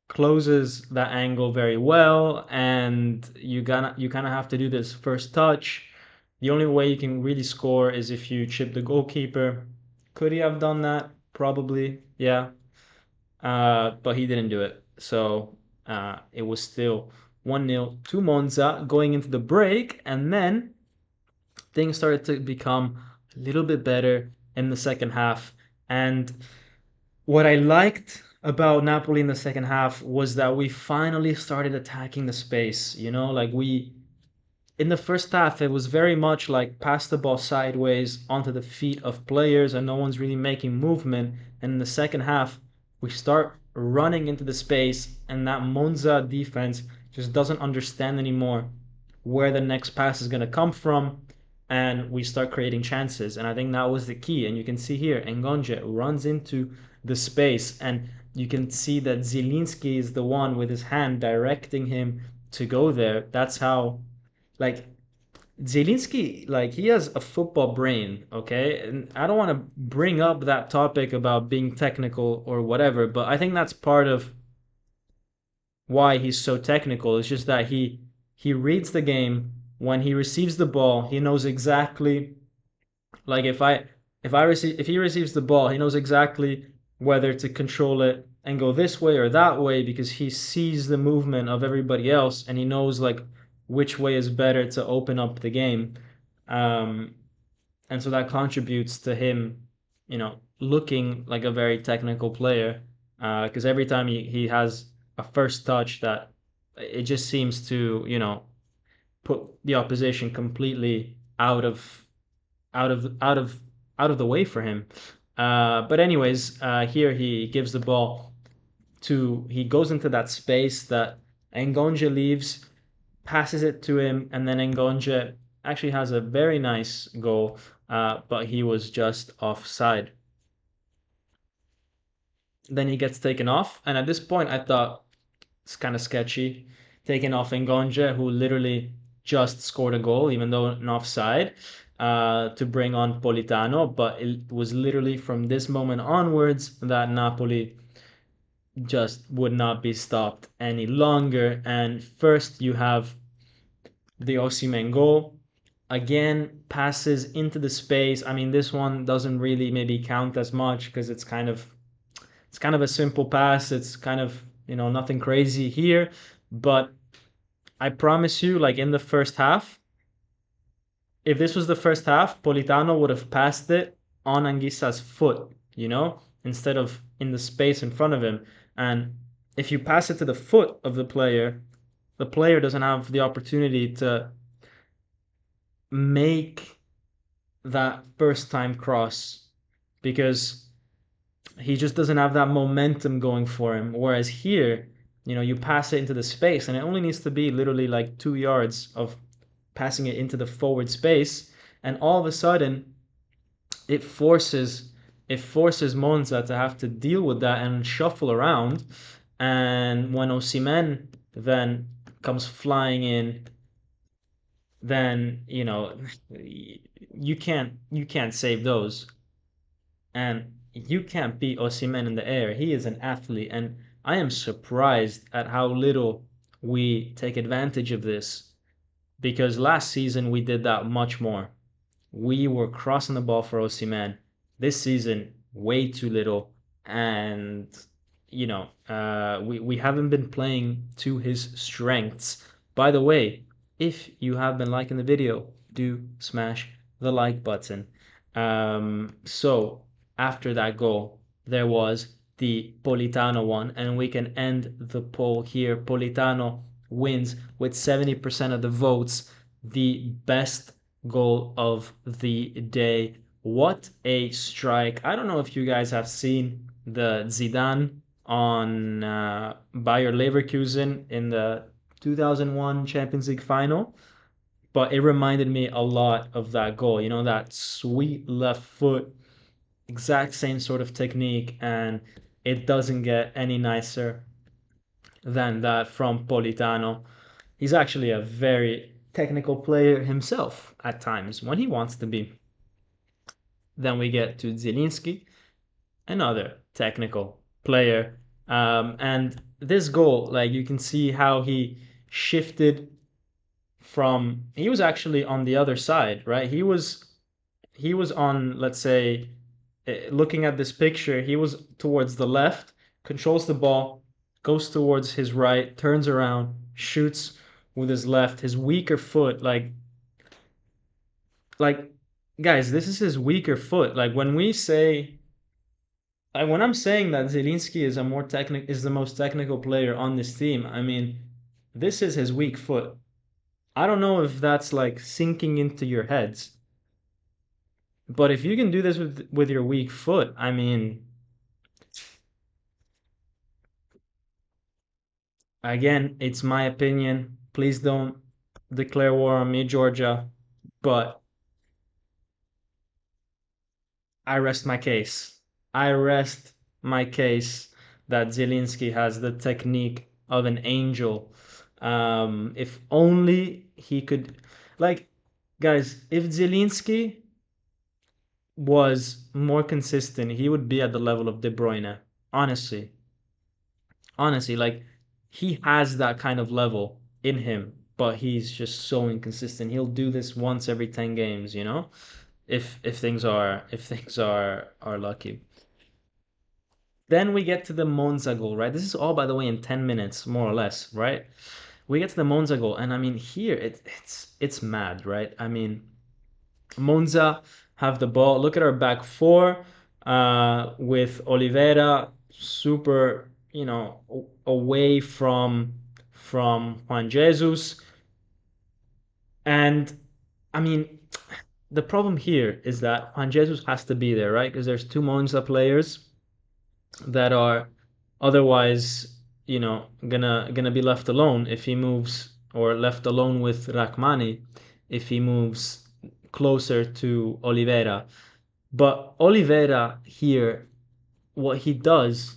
closes that angle very well, and you kind of have to do this first touch. The only way you can really score is if you chip the goalkeeper. Could he have done that? Probably, yeah. But he didn't do it. So it was still 1-0 to Monza going into the break, and then things started to become a little bit better in the second half. And what I liked about Napoli in the second half was that we finally started attacking the space. Like in the first half, it was very much like pass the ball sideways onto the feet of players and no one's really making movement. And in the second half, we start running into the space, and that Monza defense just doesn't understand anymore where the next pass is going to come from. And we start creating chances. And I think that was the key. And you can see here, Ngonje runs into the space, and you can see that Zielinski is the one with his hand directing him to go there. That's how, like, Zielinski, like, he has a football brain, okay? And I don't want to bring up that topic about being technical or whatever, but I think that's part of why he's so technical. It's just that he reads the game. When he receives the ball, he knows exactly, like, if he receives the ball, he knows exactly whether to control it and go this way or that way because he sees the movement of everybody else, and he knows like which way is better to open up the game. Um, and so that contributes to him, looking like a very technical player. Because every time he has a first touch, that it just seems to, put the opposition completely out of out of out of the way for him. But anyways, here he gives the ball to he goes into that space that Ngonja leaves, passes it to him, and then Ngonja actually has a very nice goal, but he was just offside. Then he gets taken off, and at this point, I thought it's kind of sketchy, taking off Ngonja, who literally just scored a goal, even though an offside, to bring on Politano. But it was literally from this moment onwards that Napoli just would not be stopped any longer. And first, you have the Osimhen goal. Again, passes into the space. I mean, this one doesn't really maybe count as much because it's kind of a simple pass. It's kind of, nothing crazy here. But I promise you, like in the first half, if this was the first half, Politano would have passed it on Anguissa's foot, instead of in the space in front of him. And if you pass it to the foot of the player doesn't have the opportunity to make that first time cross because he just doesn't have that momentum going for him. Whereas here, you pass it into the space and it only needs to be literally like 2 yards of passing it into the forward space. And all of a sudden, it forces it forces Monza to have to deal with that and shuffle around. And when Osimhen then comes flying in, then you can't save those. And you can't beat Osimhen in the air. He is an athlete, and I am surprised at how little we take advantage of this because last season we did that much more. We were crossing the ball for Osimhen. This season, way too little, and we haven't been playing to his strengths. By the way, if you have been liking the video, do smash the like button. So after that goal, there was the Politano one, and we can end the poll here. Politano wins with 70% of the votes, the best goal of the day. What a strike. I don't know if you guys have seen the Zidane on Bayer Leverkusen in the 2001 Champions League final, but it reminded me a lot of that goal. That sweet left foot, exact same sort of technique, and it doesn't get any nicer than that from Politano. He's actually a very technical player himself at times when he wants to be. Then we get to Zielinski, another technical player. And this goal, like you can see how he shifted he was actually on the other side, right? He was on, let's say, looking at this picture, he was towards the left, controls the ball, goes towards his right, turns around, shoots with his left, his weaker foot, like guys, this is his weaker foot. When I'm saying that Zielinski is the most technical player on this team, I mean, this is his weak foot. I don't know if that's like sinking into your heads, but if you can do this with your weak foot, I mean, again, it's my opinion. Please don't declare war on me, Georgia, but I rest my case. I rest my case that Zielinski has the technique of an angel. If only he could, like, guys, if Zielinski was more consistent, he would be at the level of De Bruyne. Honestly, honestly, like he has that kind of level in him, but he's just so inconsistent. He'll do this once every 10 games, if things are lucky. Then we get to the Monza goal, right? This is all, by the way, in 10 minutes, more or less, right? We get to the Monza goal, and I mean, here it's mad, right? I mean, Monza have the ball. Look at our back four with Oliveira super, away from Juan Jesus. And I mean, the problem here is that Juan Jesus has to be there, right? Because there's two Monza players that are otherwise, gonna be left alone if he moves, or left alone with Rachmani if he moves closer to Oliveira. But Oliveira here, what he does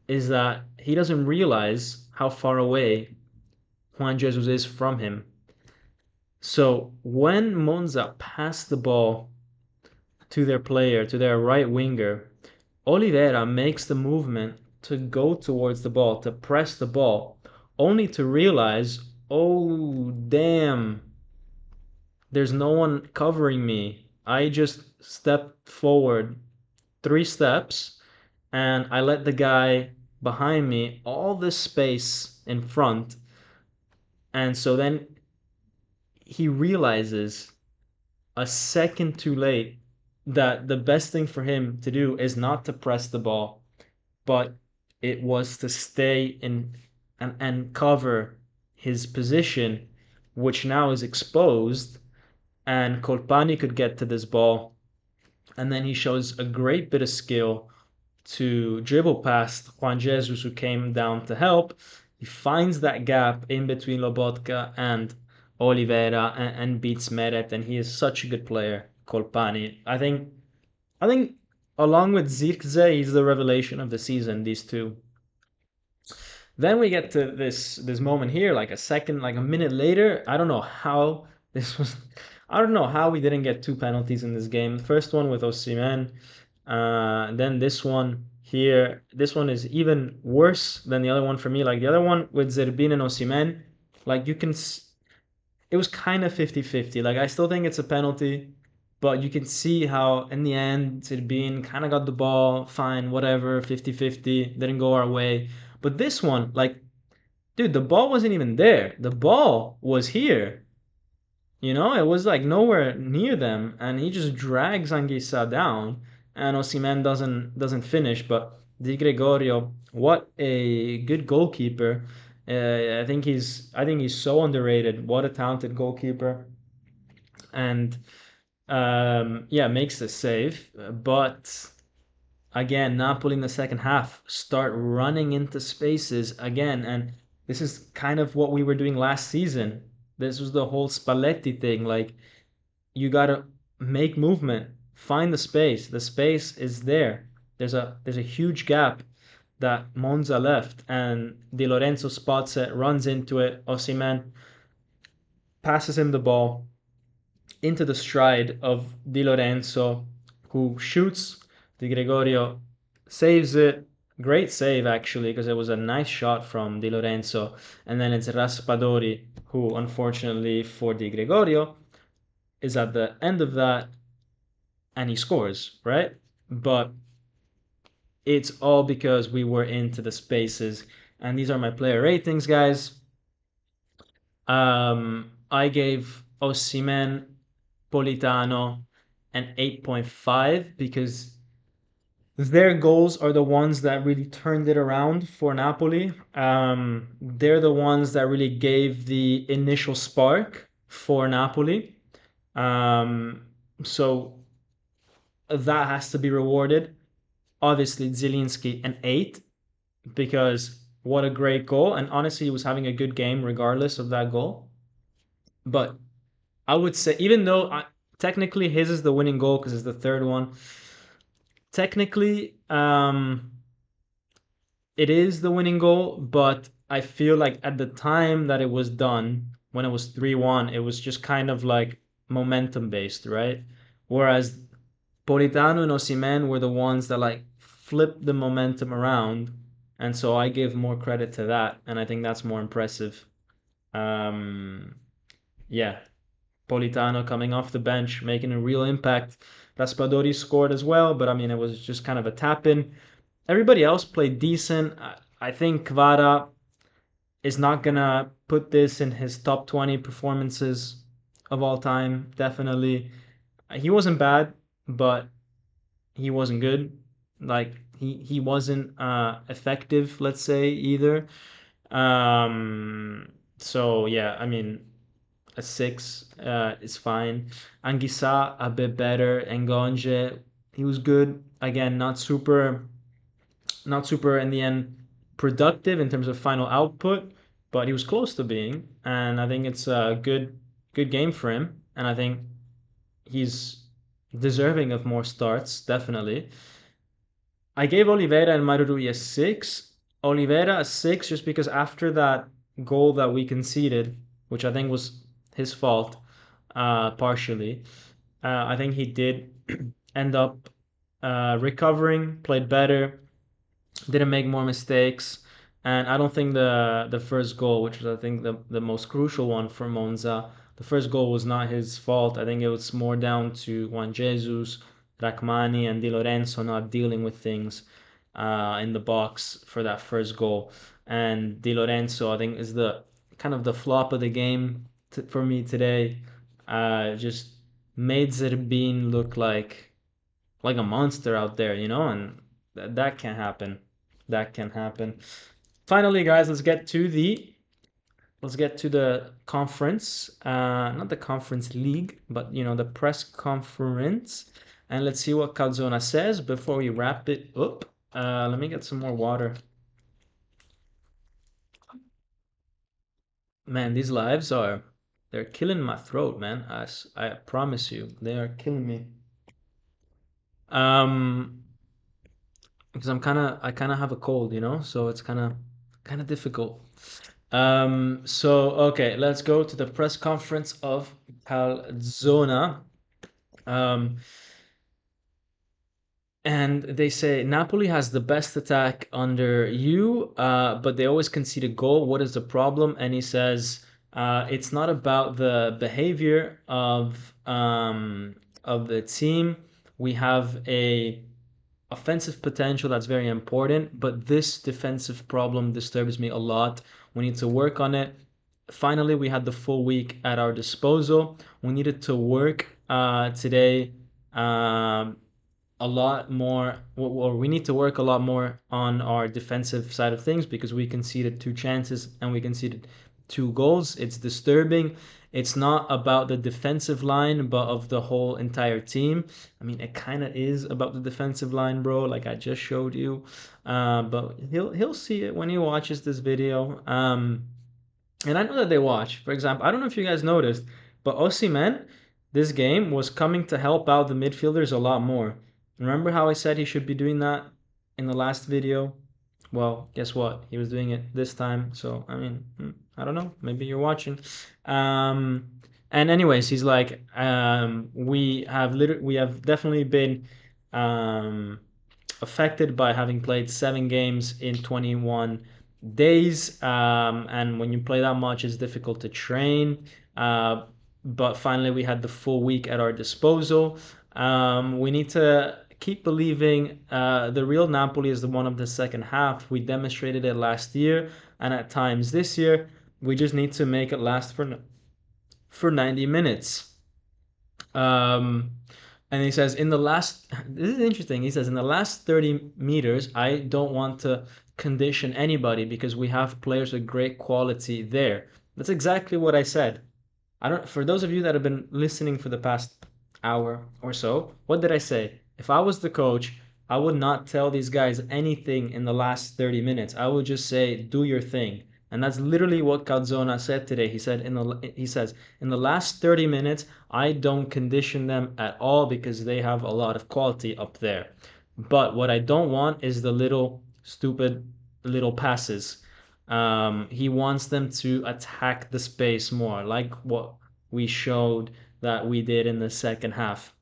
is that he doesn't realize how far away Juan Jesus is from him. So when Monza pass the ball to their player, to their right winger, Oliveira makes the movement to go towards the ball, to press the ball, only to realize, oh, damn, there's no one covering me. I just stepped forward 3 steps and I let the guy behind me all this space in front. And so then he realizes a second too late that the best thing for him to do is not to press the ball, but it was to stay in and cover his position, which now is exposed, and Colpani could get to this ball. And then he shows a great bit of skill to dribble past Juan Jesus, who came down to help. He finds that gap in between Lobotka and Oliveira and beats Meret, and he is such a good player, Colpani. I think along with Zirkzee, he's the revelation of the season, these two. Then we get to this moment here, like a minute later. I don't know how this was. I don't know how we didn't get two penalties in this game. First one with Osimhen, then this one here. This one is even worse than the other one for me. Like the other one with Zerbin and Osimhen, like it was kind of 50-50. Like I still think it's a penalty, but you can see how in the end Zerbin kind of got the ball, fine, whatever, 50-50, didn't go our way. But this one, like, dude, the ball wasn't even there. The ball was here. It was like nowhere near them, and he just drags Anguissa down, and Osimhen doesn't finish. But Di Gregorio, what a good goalkeeper! I think he's so underrated. What a talented goalkeeper, and yeah, makes the save. But again, Napoli in the second half start running into spaces again, and this is kind of what we were doing last season. This was the whole Spalletti thing. Like, you gotta make movement, find the space. The space is there. There's a huge gap that Monza left, and Di Lorenzo spots it, runs into it. Osimhen passes him the ball into the stride of Di Lorenzo, who shoots. Di Gregorio saves it. Great save, actually, because it was a nice shot from Di Lorenzo. And then it's Raspadori, who, unfortunately for Di Gregorio, is at the end of that and he scores, right? But it's all because we were into the spaces. And these are my player ratings, guys. I gave Osimhen, Politano an 8.5 because their goals are the ones that really turned it around for Napoli. They're the ones that really gave the initial spark for Napoli. Um, so that has to be rewarded. Obviously, Zielinski an 8 because what a great goal. And honestly, he was having a good game regardless of that goal. But I would say, even though technically his is the winning goal because it's the third one, technically it is the winning goal, but I feel like at the time that it was done, when it was 3-1, it was just kind of like momentum based, right? Whereas Politano and Osimhen were the ones that like flipped the momentum around, and so I give more credit to that, and I think that's more impressive. Um, yeah, Politano coming off the bench, making a real impact. Raspadori scored as well, but I mean, it was just kind of a tap in. Everybody else played decent. I think Kvara is not gonna put this in his top 20 performances of all time. Definitely, he wasn't bad, but he wasn't good. Like he wasn't effective, let's say, either. So yeah, I mean, a 6 is fine. Anguissa a bit better. Ngonje, he was good. Again, not super in the end productive in terms of final output, but he was close to being. And I think it's a good game for him. And I think he's deserving of more starts, definitely. I gave Oliveira and Maruri a 6. Oliveira a 6 just because after that goal that we conceded, which I think was his fault, partially, I think he did end up recovering, played better, didn't make more mistakes. And I don't think the first goal, which was I think the most crucial one for Monza, the first goal was not his fault. I think it was more down to Juan Jesus, Rachmani, and Di Lorenzo not dealing with things in the box for that first goal. And Di Lorenzo, I think, is the kind of the flop of the game for me today. Just made Zerbin look like a monster out there, and that can happen. That can happen. Finally, guys, let's get to the conference. Not the conference league, but the press conference, and let's see what Calzona says before we wrap it up. Let me get some more water. Man, these lives they're killing my throat, man. I promise you, they are killing me. Um, because I kind of have a cold, so it's kind of difficult. So okay, let's go to the press conference of Calzona. Um, and they say Napoli has the best attack under you, but they always concede a goal. What is the problem? And he says it's not about the behavior of the team. We have a offensive potential that's very important, but this defensive problem disturbs me a lot. We need to work on it. Finally, we had the full week at our disposal. We needed to work today a lot more, or we need to work a lot more on our defensive side of things because we conceded two chances and we conceded two goals. It's disturbing. It's not about the defensive line, but of the whole entire team. I mean, it kind of is about the defensive line, bro, like I just showed you. But he'll see it when he watches this video. And I know that they watch. For example, I don't know if you guys noticed, but Osimhen, this game was coming to help out the midfielders a lot more. Remember how I said he should be doing that in the last video? Well, guess what? He was doing it this time. So, I mean, I don't know. Maybe you're watching. Um, and anyways, he's like, we have definitely been um, affected by having played 7 games in 21 days. And when you play that much, it's difficult to train. But finally, we had the full week at our disposal. We need to keep believing the real Napoli is the one of the second half. We demonstrated it last year and at times this year. We just need to make it last for 90 minutes. Um, and he says, in the last, this is interesting. He says, in the last 30 meters, I don't want to condition anybody because we have players with great quality there. That's exactly what I said. I don't, for those of you that have been listening for the past hour or so, what did I say? If I was the coach, I would not tell these guys anything in the last 30 minutes. I would just say, do your thing. And that's literally what Calzona said today. He says in the last 30 minutes, I don't condition them at all because they have a lot of quality up there. But what I don't want is the little stupid little passes. He wants them to attack the space more, like what we showed that we did in the second half.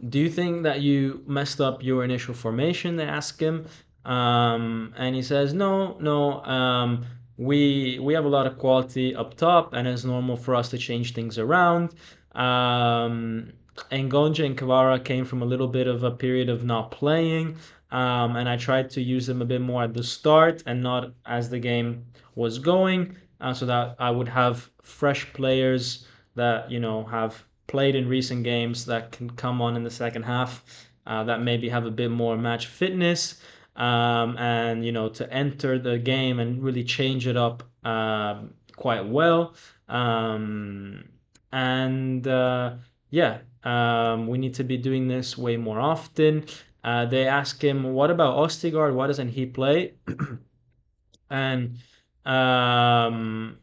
Do you think that you messed up your initial formation? They ask him, and he says, no, no. We have a lot of quality up top, and it's normal for us to change things around. And Gonja and Kavara came from a little bit of a period of not playing, and I tried to use them a bit more at the start and not as the game was going, so that I would have fresh players that have played in recent games that can come on in the second half, that maybe have a bit more match fitness, and to enter the game and really change it up quite well. Um, and yeah, we need to be doing this way more often. They ask him, what about Ostigard? Why doesn't he play? And um,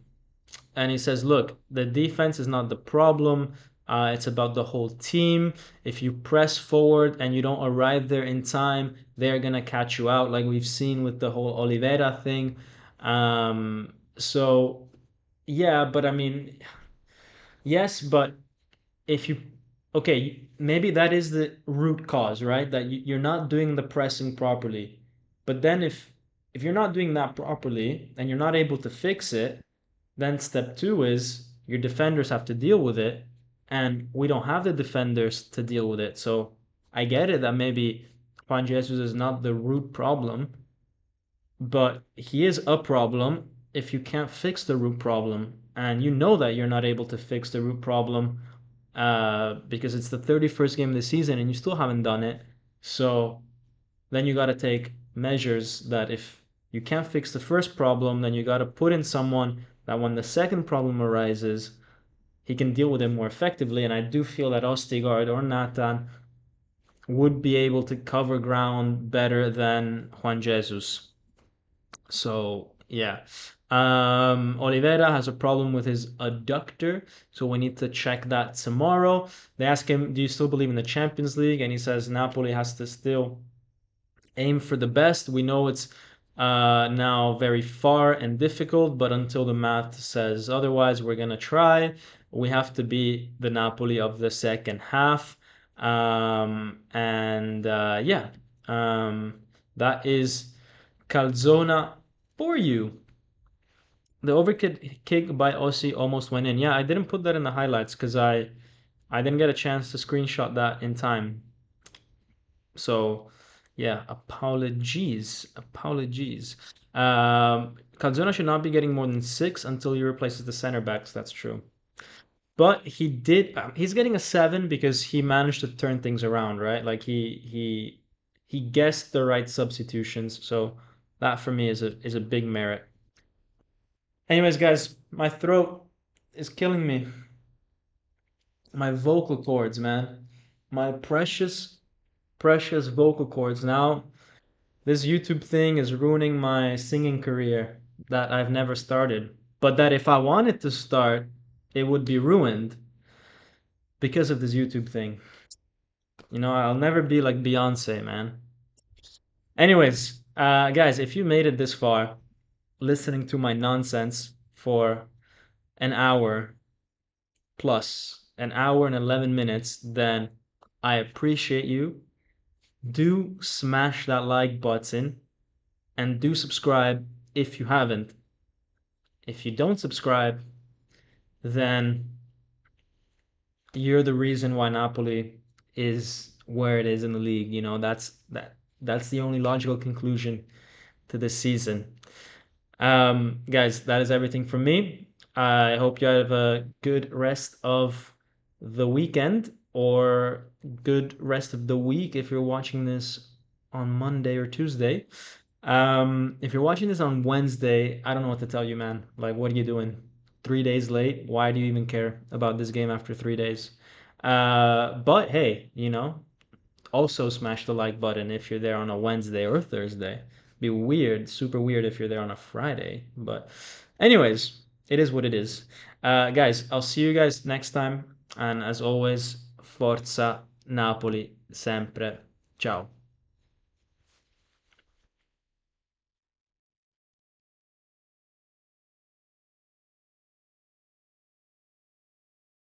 and he says, look, the defense is not the problem. It's about the whole team. If you press forward and you don't arrive there in time, they're gonna catch you out, like we've seen with the whole Oliveira thing. So yeah, but I mean, yes, but if you okay, maybe that is the root cause, right? That you're not doing the pressing properly. But then if you're not doing that properly and you're not able to fix it, then step two is your defenders have to deal with it, and we don't have the defenders to deal with it. So I get it that maybe Juan Jesus is not the root problem, but he is a problem if you can't fix the root problem. And you know that you're not able to fix the root problem because it's the 31st game of the season and you still haven't done it. So then you got to take measures that if you can't fix the first problem, then you got to put in someone that when the second problem arises, he can deal with it more effectively. And I do feel that Ostigard or Natan would be able to cover ground better than Juan Jesus. So yeah. Oliveira has a problem with his adductor, so we need to check that tomorrow. They ask him, do you still believe in the Champions League? And he says Napoli has to still aim for the best. We know it's now very far and difficult, but until the math says otherwise, we're going to try. We have to be the Napoli of the second half. And yeah, that is Calzona for you. The overkick kick by Ossi almost went in. Yeah, I didn't put that in the highlights because I didn't get a chance to screenshot that in time. So yeah, apologies, apologies. Calzona should not be getting more than 6 until he replaces the center backs. That's true. But he did. He's getting a 7 because he managed to turn things around, right? Like he guessed the right substitutions. So that for me is a big merit. Anyways, guys, my throat is killing me. My vocal cords, man. My precious, precious vocal cords. Now, this YouTube thing is ruining my singing career that I've never started. But that if I wanted to start, it would be ruined because of this YouTube thing. You know, I'll never be like Beyonce, man. Anyways, guys, if you made it this far, listening to my nonsense for an hour plus, an hour and 11 minutes, then I appreciate you. Do smash that like button and do subscribe if you haven't. If you don't subscribe, then you're the reason why Napoli is where it is in the league. You know, that's the only logical conclusion to this season. Guys, that is everything from me. I hope you have a good rest of the weekend or good rest of the week if you're watching this on Monday or Tuesday. If you're watching this on Wednesday, I don't know what to tell you, man. Like, what are you doing? 3 days late? Why do you even care about this game after 3 days? But hey, you know, also smash the like button if you're there on a Wednesday or Thursday. Be weird, super weird if you're there on a Friday. But, anyways, it is what it is. Guys, I'll see you guys next time. And as always, Forza Napoli, sempre. Ciao.